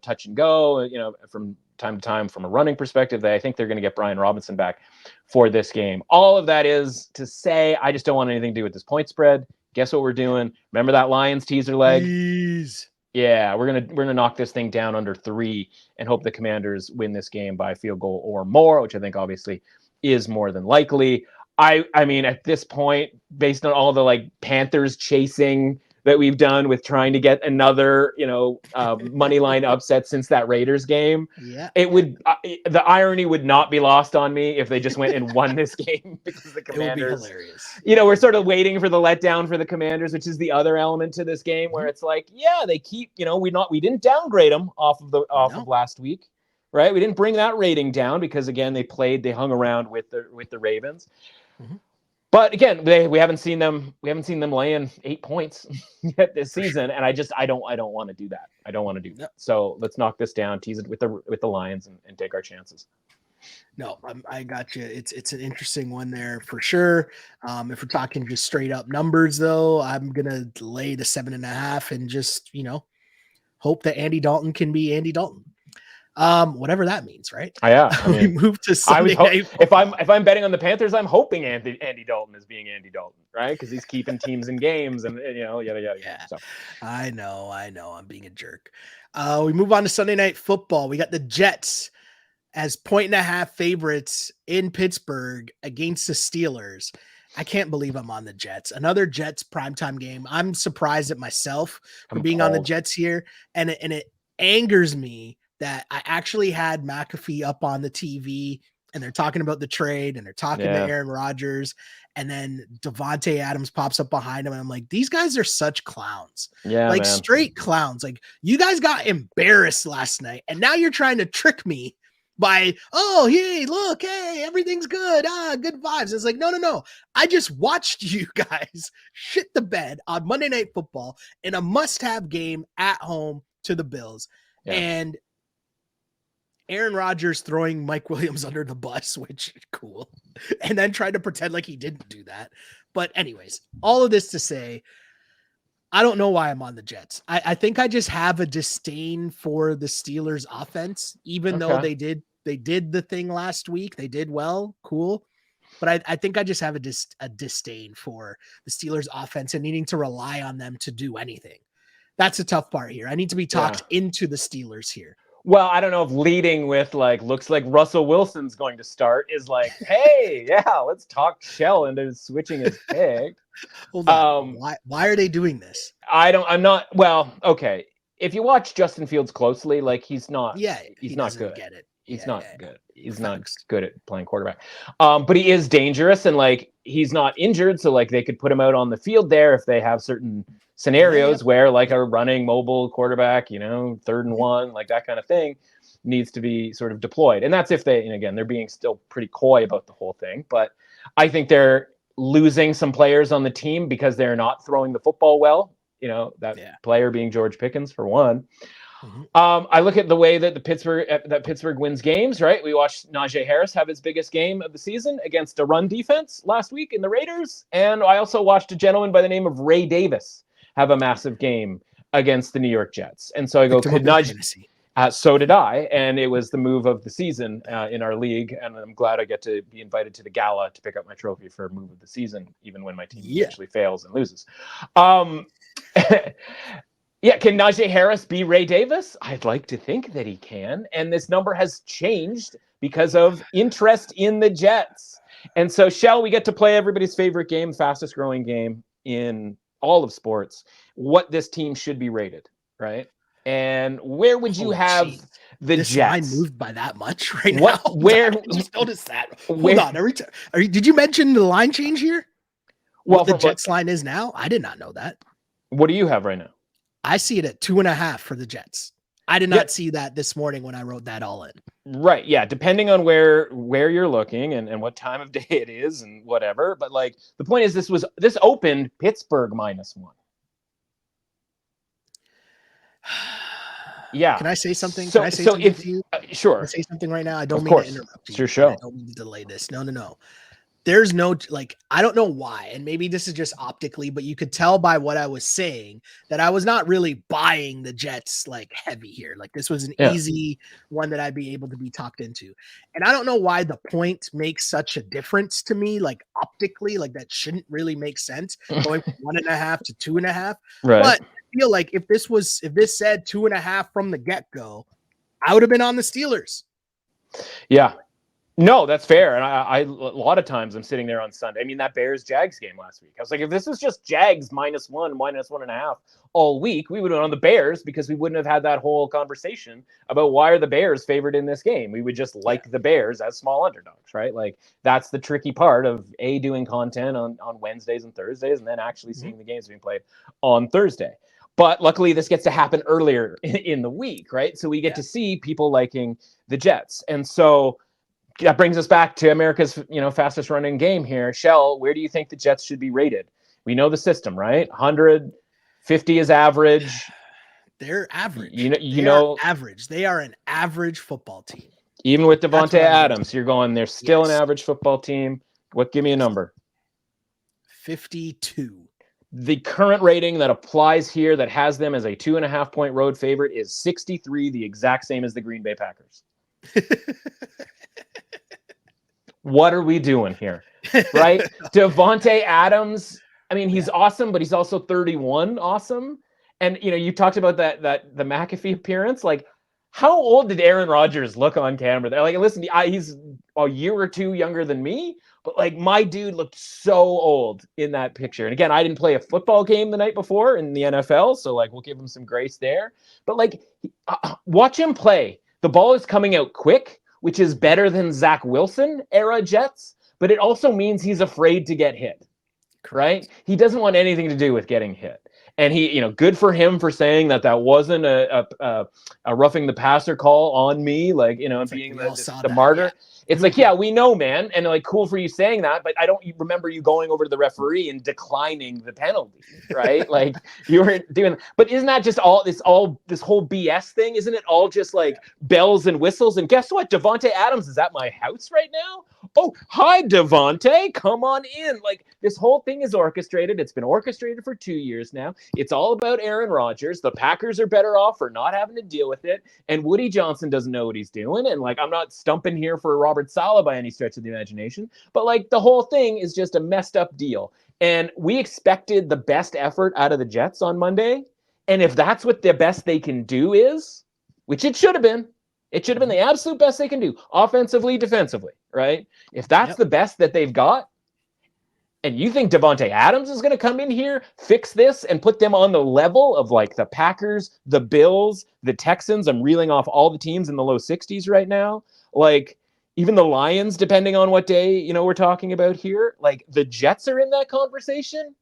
touch and go, from time to time from a running perspective. I think they're going to get Brian Robinson back for this game. All of that is to say, I just don't want anything to do with this point spread. Guess what we're doing? Remember that Lions teaser leg? Please. Yeah, we're gonna knock this thing down under 3 and hope the Commanders win this game by a field goal or more, which I think obviously is more than likely. I mean, at this point, based on all the Panthers chasing that we've done with trying to get another, money line upset since that Raiders game, would the irony would not be lost on me if they just went and won this game, because the Commanders, it would be hilarious. We're sort of waiting for the letdown for the Commanders, which is the other element to this game, where it's they keep, we didn't downgrade them off of last week. Right. We didn't bring that rating down because, again, they hung around with the Ravens. Mm-hmm. But again, we haven't seen them laying 8 points yet this season, and I don't want to do that. I don't want to do that. So let's knock this down, tease it with the Lions, and take our chances. No, I got you. It's an interesting one there for sure. If we're talking just straight up numbers, though, I'm gonna lay the 7.5 and just hope that Andy Dalton can be Andy Dalton. Whatever that means, right? Yeah. We move to Sunday night. If I'm betting on the Panthers, I'm hoping Andy Dalton is being Andy Dalton, right? Because he's keeping teams in games, and yada yada. Yeah. So. I know. I'm being a jerk. We move on to Sunday Night Football. We got the Jets as 1.5 favorites in Pittsburgh against the Steelers. I can't believe I'm on the Jets. Another Jets primetime game. I'm surprised at myself for being on the Jets here, and it angers me that I actually had McAfee up on the TV, and they're talking about the trade, and they're talking to Aaron Rodgers, and then Devontae Adams pops up behind him, and I'm like, these guys are such clowns. Yeah, straight clowns. You guys got embarrassed last night, and now you're trying to trick me by, oh, hey, look, hey, everything's good. Good vibes. It's like, no. I just watched you guys shit the bed on Monday Night Football in a must-have game at home to the Bills. Yeah. And Aaron Rodgers throwing Mike Williams under the bus, which is cool, and then trying to pretend like he didn't do that. But anyways, all of this to say, I don't know why I'm on the Jets. I think I just have a disdain for the Steelers offense, even though they did the thing last week. They did well, cool. But I think I just have a disdain for the Steelers offense and needing to rely on them to do anything. That's a tough part here. I need to be talked into the Steelers here. Well, I don't know if leading with looks like Russell Wilson's going to start is hey, let's talk Shell into switching his pick. Hold on. Why are they doing this? Okay. If you watch Justin Fields closely, he's not good. He's not good. He's not good at playing quarterback. But he is dangerous, and he's not injured, so they could put him out on the field there if they have certain scenarios where a running mobile quarterback, 3rd and 1, that kind of thing needs to be sort of deployed. And that's if they, and again, they're being still pretty coy about the whole thing, but I think they're losing some players on the team because they're not throwing the football well, player being George Pickens for one. Mm-hmm. I look at the way that Pittsburgh wins games, right? We watched Najee Harris have his biggest game of the season against a run defense last week in the Raiders. And I also watched a gentleman by the name of Ray Davis have a massive game against the New York Jets. And so I go, could Najee So did I, and it was the move of the season in our league, and I'm glad I get to be invited to the gala to pick up my trophy for move of the season, even when my team eventually fails and loses. Yeah, can Najee Harris be Ray Davis? I'd like to think that he can, and this number has changed because of interest in the Jets. And so, Shell, we get to play everybody's favorite game, fastest growing game in all of sports, what this team should be rated, right? And where would you have the this Jets? line moved by that much right now? Where? I just noticed that. Hold on. Every time, did you mention the line change here? Well, what the Jets line is now? I did not know that. What do you have right now? I see it at 2.5 for the Jets. I did not see that this morning when I wrote that all in. Right. Yeah. Depending on where you're looking and what time of day it is and whatever. But like the point is this opened Pittsburgh -1. Yeah. Can I say something? So, Can I say something to you? Sure. Can I say something right now? I don't of mean course. to interrupt you. It's your show. I don't mean to delay this. No. There's no, like, I don't know why. And maybe this is just optically, but you could tell by what I was saying that I was not really buying the Jets like heavy here. Like this was an easy one that I'd be able to be talked into. And I don't know why the point makes such a difference to me, like optically, like that shouldn't really make sense going from 1.5 to 2.5. Right. But I feel like if this said 2.5 from the get-go, I would have been on the Steelers. Yeah. No, that's fair. And I a lot of times I'm sitting there on Sunday. I mean, that Bears Jags game last week. I was like, if this was just Jags -1, -1.5 all week, we would have been on the Bears because we wouldn't have had that whole conversation about why are the Bears favored in this game. We would just like the Bears as small underdogs, right? Like that's the tricky part of doing content on Wednesdays and Thursdays and then actually seeing the games being played on Thursday. But luckily, this gets to happen earlier in the week, right? So we get to see people liking the Jets. And so that brings us back to America's, fastest running game here. Shell, where do you think the Jets should be rated? We know the system, right? 150 is average. They're average. Average. They are an average football team. Even with Devontae Adams, you're going, they're still an average football team. Give me a number. 52. The current rating that applies here that has them as a 2.5-point road favorite is 63, the exact same as the Green Bay Packers. What are we doing here? Right? Devontae Adams, I mean, he's awesome, but he's also 31 awesome. And, you talked about the McAfee appearance. Like, how old did Aaron Rodgers look on camera? They're like, listen, he's a year or two younger than me, but like my dude looked so old in that picture. And again, I didn't play a football game the night before in the NFL, so like we'll give him some grace there. But like, watch him play. The ball is coming out quick, which is better than Zach Wilson era Jets, but it also means he's afraid to get hit, right? He doesn't want anything to do with getting hit. And he, good for him for saying that wasn't a roughing the passer call on me, like, and being the martyr. Yeah. It's like, yeah, we know, man. And like, cool for you saying that, but I don't remember you going over to the referee and declining the penalty, right? Like you were doing, but isn't that just this whole BS thing? Isn't it all just like bells and whistles? And guess what? Devontae Adams is at my house right now. Oh, hi, Devontae, come on in. Like this whole thing is orchestrated. It's been orchestrated for 2 years now. It's all about Aaron Rodgers. The Packers are better off for not having to deal with it. And Woody Johnson doesn't know what he's doing. And like, I'm not stumping here for Robert Saleh by any stretch of the imagination, but like the whole thing is just a messed up deal. And we expected the best effort out of the Jets on Monday. And if that's what the best they can do is, which it should have been the absolute best they can do, offensively, defensively, right? If that's the best that they've got, and you think Devontae Adams is going to come in here, fix this, and put them on the level of like the Packers, the Bills, the Texans, I'm reeling off all the teams in the low 60s right now, like even the Lions, depending on what day, we're talking about here, like the Jets are in that conversation?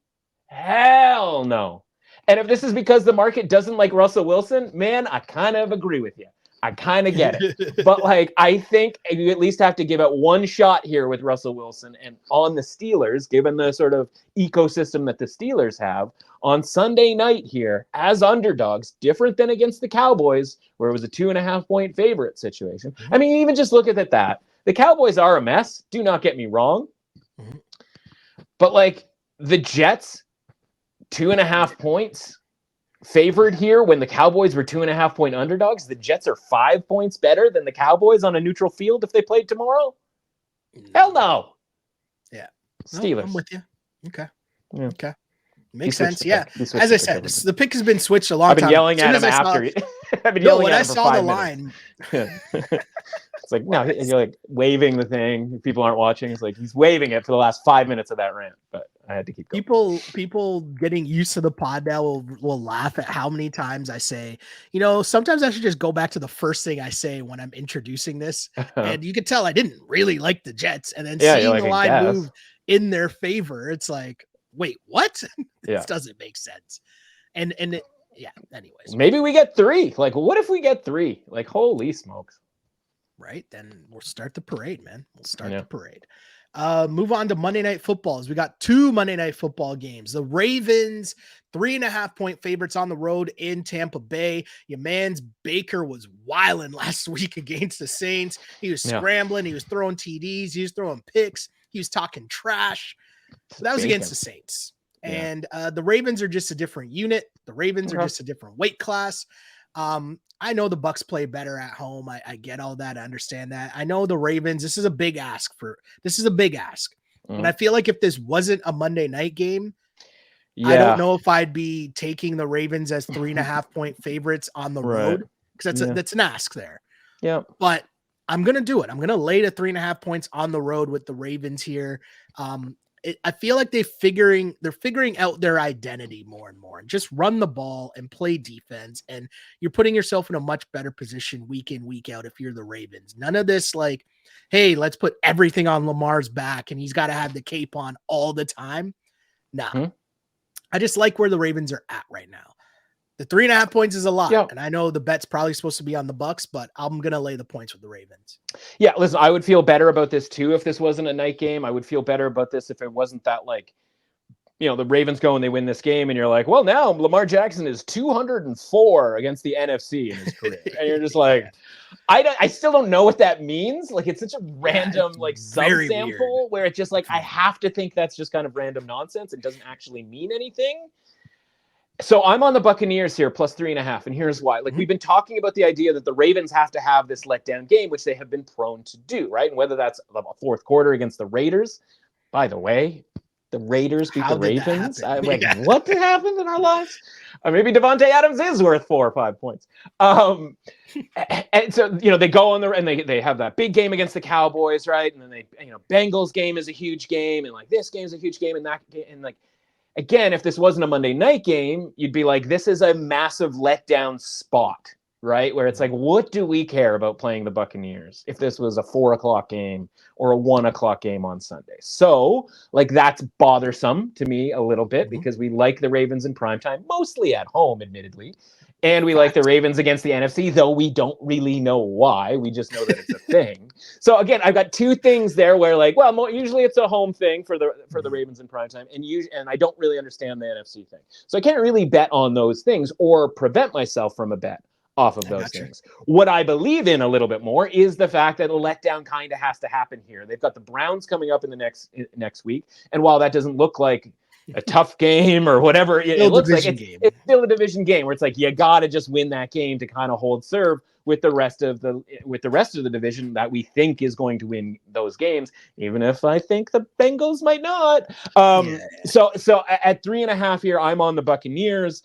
Hell no. And if this is because the market doesn't like Russell Wilson, man, I kind of agree with you. I kind of get it. But like, I think you at least have to give it one shot here with Russell Wilson and on the Steelers, given the sort of ecosystem that the Steelers have on Sunday night here as underdogs, different than against the Cowboys, where it was a 2.5-point favorite situation. I mean, even just look at that. The Cowboys are a mess. Do not get me wrong. But like the Jets, 2.5 points favored here when the Cowboys were 2.5-point underdogs. The Jets are 5 points better than the Cowboys on a neutral field if they played tomorrow. Hell no. Yeah. Steelers. No, I'm with you. Okay. Yeah. Okay. Makes sense. Yeah. As I said, the pick has been switched a long time. I've been yelling at him after. I've been yelling at him for 5 minutes. It's like, no, and you're like waving the thing. People aren't watching. It's like he's waving it for the last 5 minutes of that rant, but I had to keep going. People getting used to the pod now will laugh at how many times I say, sometimes I should just go back to the first thing I say when I'm introducing this. And you can tell I didn't really like the Jets. And then seeing the line move in their favor, it's like, wait, what? This doesn't make sense. Anyways. Maybe we get 3. Like, what if we get 3? Like, holy smokes. Right, then we'll start the parade, man. We'll start the parade. Move on to Monday Night Footballs. We got 2 Monday Night Football games. The Ravens, 3.5-point favorites on the road in Tampa Bay. Your man's Baker was wilding last week against the Saints. He was scrambling. He was throwing TDs. He was throwing picks. He was talking trash. So that was against the Saints. And the Ravens are just a different unit. The Ravens are just a different weight class. I know the Bucs play better at home. I get all that. I understand that. I know the Ravens, this is a big ask. But I feel like if this wasn't a Monday night game, I don't know if I'd be taking the Ravens as 3.5-point favorites on the road, because that's an ask there. Yeah. But I'm going to do it. I'm going to lay the 3.5 points on the road with the Ravens here. I feel like they're figuring out their identity more and more, and just run the ball and play defense. And you're putting yourself in a much better position week in, week out if you're the Ravens. None of this like, hey, let's put everything on Lamar's back and he's got to have the cape on all the time. Nah, I just like where the Ravens are at right now. The 3.5 points is a lot. And I know the bet's probably supposed to be on the Bucs, but I'm going to lay the points with the Ravens. Yeah, listen, I would feel better about this too if this wasn't a night game. I would feel better about this if it wasn't that, like, the Ravens go and they win this game and you're like, well, now Lamar Jackson is 204 against the NFC in his career. And you're just like, I still don't know what that means. Like, it's such a random, sub-sample where it's just like, I have to think that's just kind of random nonsense. It doesn't actually mean anything. So I'm on the Buccaneers here, plus 3.5. And here's why. Like, we've been talking about the idea that the Ravens have to have this letdown game, which they have been prone to do, right? And whether that's a fourth quarter against the Raiders. By the way, the Raiders beat the Ravens. What happened in our lives? Maybe Devontae Adams is worth 4 or 5 points. And so, they go on there and they have that big game against the Cowboys, right? And then Bengals game is a huge game. And like this game is a huge game. And that game, and like, again, if this wasn't a Monday night game, you'd be like, this is a massive letdown spot, right? Where it's like, what do we care about playing the Buccaneers if this was a 4:00 game or a 1:00 game on Sunday? So, like, that's bothersome to me a little bit because we like the Ravens in primetime, mostly at home, admittedly. And we like the Ravens against the NFC, though we don't really know why. We just know that it's a thing. So again, I've got 2 things there where, like, well, usually it's a home thing for the Ravens in primetime, and I don't really understand the NFC thing. So I can't really bet on those things or prevent myself from a bet off of those things. What I believe in a little bit more is the fact that a letdown kind of has to happen here. They've got the Browns coming up in the next week, and while that doesn't look like a tough game or whatever it looks like, it's still a division game where it's like you got to just win that game to kind of hold serve with the rest of the division that we think is going to win those games, even if I think the Bengals might not. So at 3.5 here, I'm on the Buccaneers.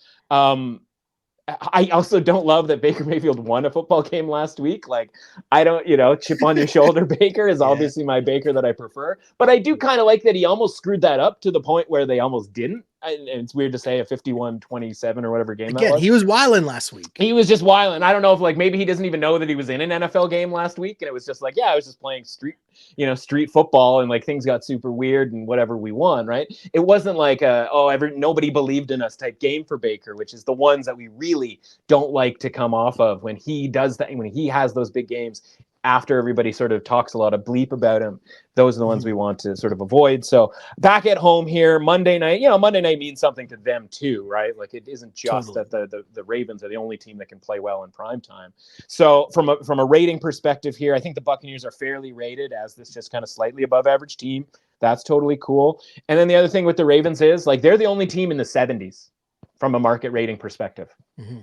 I also don't love that Baker Mayfield won a football game last week. Like, I don't, chip on your shoulder Baker is obviously my Baker that I prefer. But I do kind of like that he almost screwed that up to the point where they almost didn't. And it's weird to say a 51-27 or whatever game that was. He was wilding last week. He was just wilding. I don't know if, like, maybe he doesn't even know that he was in an NFL game last week. And it was just like, I was just playing street football, and like things got super weird and whatever, we won, right? It wasn't like nobody believed in us type game for Baker, which is the ones that we really don't like to come off of when he does that, when he has those big games after everybody sort of talks a lot of bleep about him. Those are the ones we want to sort of avoid. So back at home here, Monday night, Monday night means something to them too, right? Like, it isn't just that the Ravens are the only team that can play well in prime time. So from a rating perspective here, I think the Buccaneers are fairly rated as this just kind of slightly above average team. That's totally cool. And then the other thing with the Ravens is, like, they're the only team in the 70s. from a market rating perspective. Mm-hmm.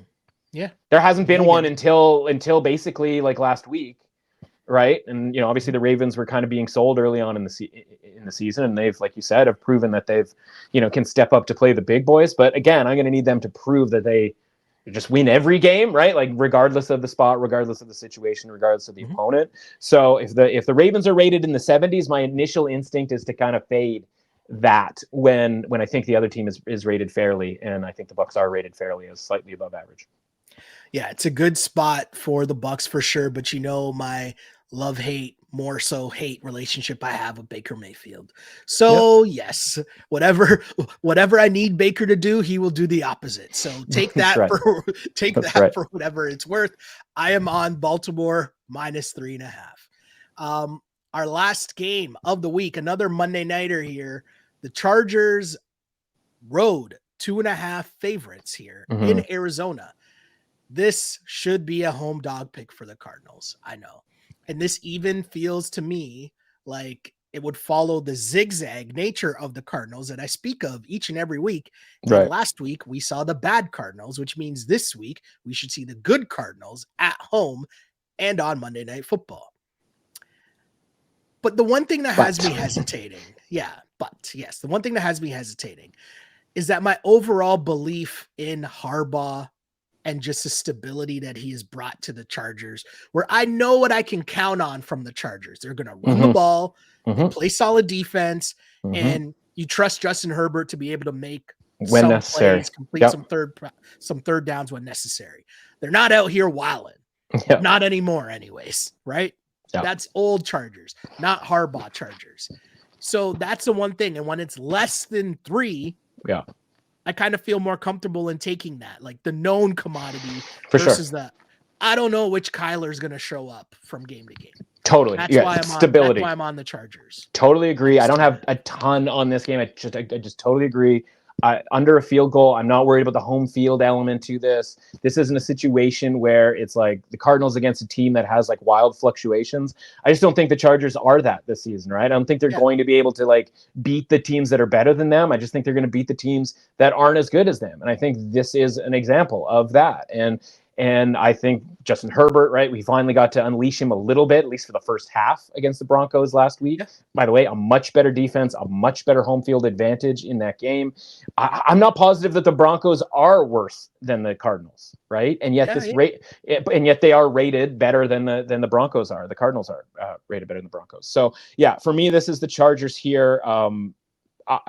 Yeah. There hasn't been one until basically like last week, right? And you know, obviously the Ravens were kind of being sold early on in the season, and they've, like you said, have proven that they've, you know, can step up to play the big boys. But again, I'm going to need them to prove that they just win every game, right? Like regardless of the spot, regardless of the situation, regardless of the opponent. So if the Ravens are rated in the 70s, my initial instinct is to kind of fade that when I think the other team is rated fairly, and I think the Bucs are rated fairly as slightly above average. Yeah, it's a good spot for the Bucs for sure, but you know my love-hate, more so hate relationship I have with Baker Mayfield. So yes, whatever I need Baker to do, he will do the opposite. So take that right. for whatever it's worth. I am on Baltimore -3.5. Our last game of the week, another Monday nighter here. The Chargers road 2.5 favorites here in Arizona. This should be a home dog pick for the Cardinals. I know. And this even feels to me like it would follow the zigzag nature of the Cardinals that I speak of each and every week. And last week we saw the bad Cardinals, which means this week we should see the good Cardinals at home and on Monday Night Football. But the one thing that has me hesitating, the one thing that has me hesitating is that my overall belief in Harbaugh and just the stability that he has brought to the Chargers, where I know what I can count on from the Chargers. They're going to run the ball, play solid defense, and you trust Justin Herbert to be able to make when some necessary, plays, complete some third downs when necessary. They're not out here wilding. Not anymore anyways, right? That's old Chargers, not Harbaugh Chargers. So that's the one thing. And when it's less than 3, I kind of feel more comfortable in taking that, like the known commodity versus the I don't know which Kyler's going to show up from game to game. Totally. That's why stability. That's why I'm on the Chargers. Totally agree. I don't have a ton on this game. I just totally agree. Under a field goal, I'm not worried about the home field element to this. This isn't a situation where it's like the Cardinals against a team that has like wild fluctuations. I just don't think the Chargers are that this season, right? I don't think they're going to be able to like beat the teams that are better than them. I just think they're going to beat the teams that aren't as good as them. And I think this is an example of that. And I think Justin Herbert, right? We finally got to unleash him a little bit, at least for the first half against the Broncos last week. By the way, a much better defense, a much better home field advantage in that game. I'm not positive that the Broncos are worse than the Cardinals, right? And yet yet they are rated better than the Broncos are. The Cardinals are rated better than the Broncos. So yeah, for me, this is the Chargers here.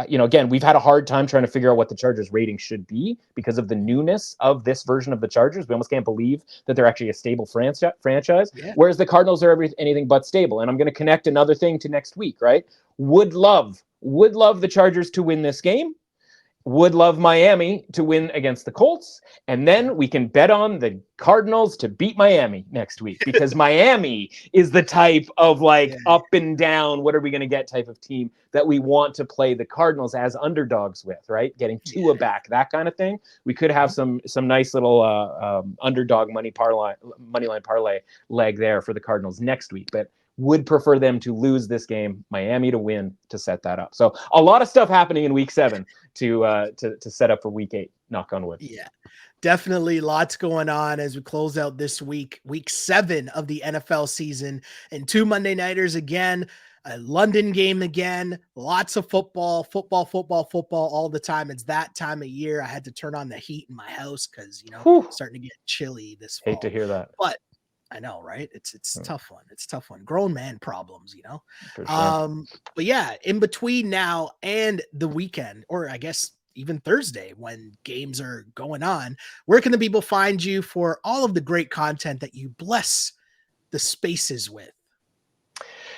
Again, we've had a hard time trying to figure out what the Chargers rating should be because of the newness of this version of the Chargers. We almost can't believe that they're actually a stable franchise, whereas the Cardinals are anything but stable. And I'm going to connect another thing to next week, right? Would love the Chargers to win this game. Would love Miami to win against the Colts. And then we can bet on the Cardinals to beat Miami next week because Miami is the type of up and down, what are we going to get type of team that we want to play the Cardinals as underdogs with, right? Getting Tua back, that kind of thing. We could have some nice little underdog money line parlay leg there for the Cardinals next week. But would prefer them to lose this game, Miami to win to set that up. So a lot of stuff happening in week 7 to set up for week 8, knock on wood. Yeah, definitely lots going on as we close out this week 7 of the NFL season, and 2 Monday nighters again, a London game again, lots of football all the time. It's that time of year. I had to turn on the heat in my house because, starting to get chilly this fall. Hate to hear that. But I know, right? It's tough one. It's tough one. Grown man problems, For sure. But yeah, in between now and the weekend, or I guess even Thursday when games are going on, where can the people find you for all of the great content that you bless the spaces with?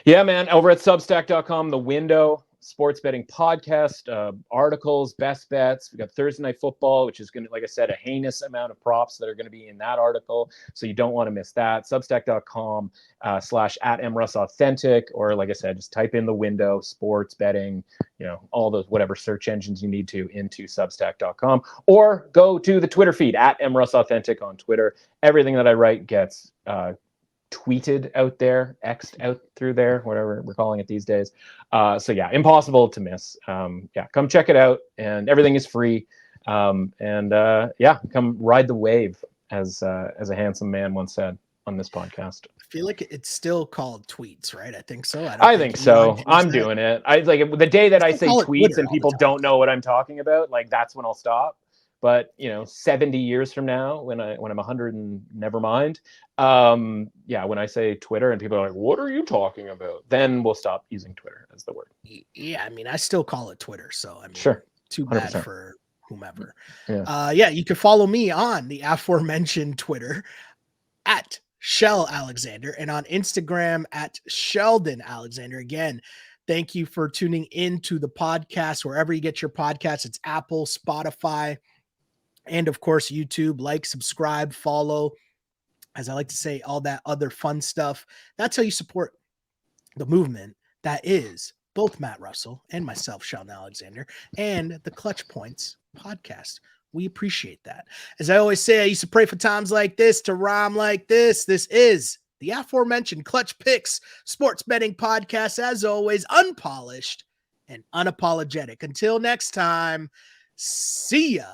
Yeah, man. Over at Substack.com, The Window, sports betting podcast, articles, best bets. We got Thursday Night Football, which is going to, like I said, a heinous amount of props that are going to be in that article. So you don't want to miss that. Substack.com /@mrussauthentic, or like I said, just type in The Window, sports betting, all those whatever search engines you need to into Substack.com, or go to the Twitter feed @mrussauthentic on Twitter. Everything that I write gets tweeted out there, X'd out through there, whatever we're calling it these days. So yeah, impossible to miss. Come check it out, and everything is free. Come ride the wave, as a handsome man once said on this podcast. I feel like it's still called tweets, right? I think so. I think so. I'm doing it. I like the day that I say tweets and people don't know what I'm talking about, like that's when I'll stop. But 70 years from now, when I'm 100 and never mind, when I say Twitter and people are like, "What are you talking about?" Then we'll stop using Twitter as the word. Yeah, I mean, I still call it Twitter, so I mean, sure, too bad 100%. For whomever. Yeah. You can follow me on the aforementioned Twitter at Shell Alexander and on Instagram at Sheldon Alexander. Again, thank you for tuning into the podcast wherever you get your podcasts. It's Apple, Spotify, and of course, YouTube. Like, subscribe, follow, as I like to say, all that other fun stuff. That's how you support the movement that is both Matt Russell and myself, Sheldon Alexander, and the Clutch Points podcast. We appreciate that. As I always say, I used to pray for times like this to rhyme like this. This is the aforementioned Clutch Picks sports betting podcast, as always, unpolished and unapologetic. Until next time, see ya.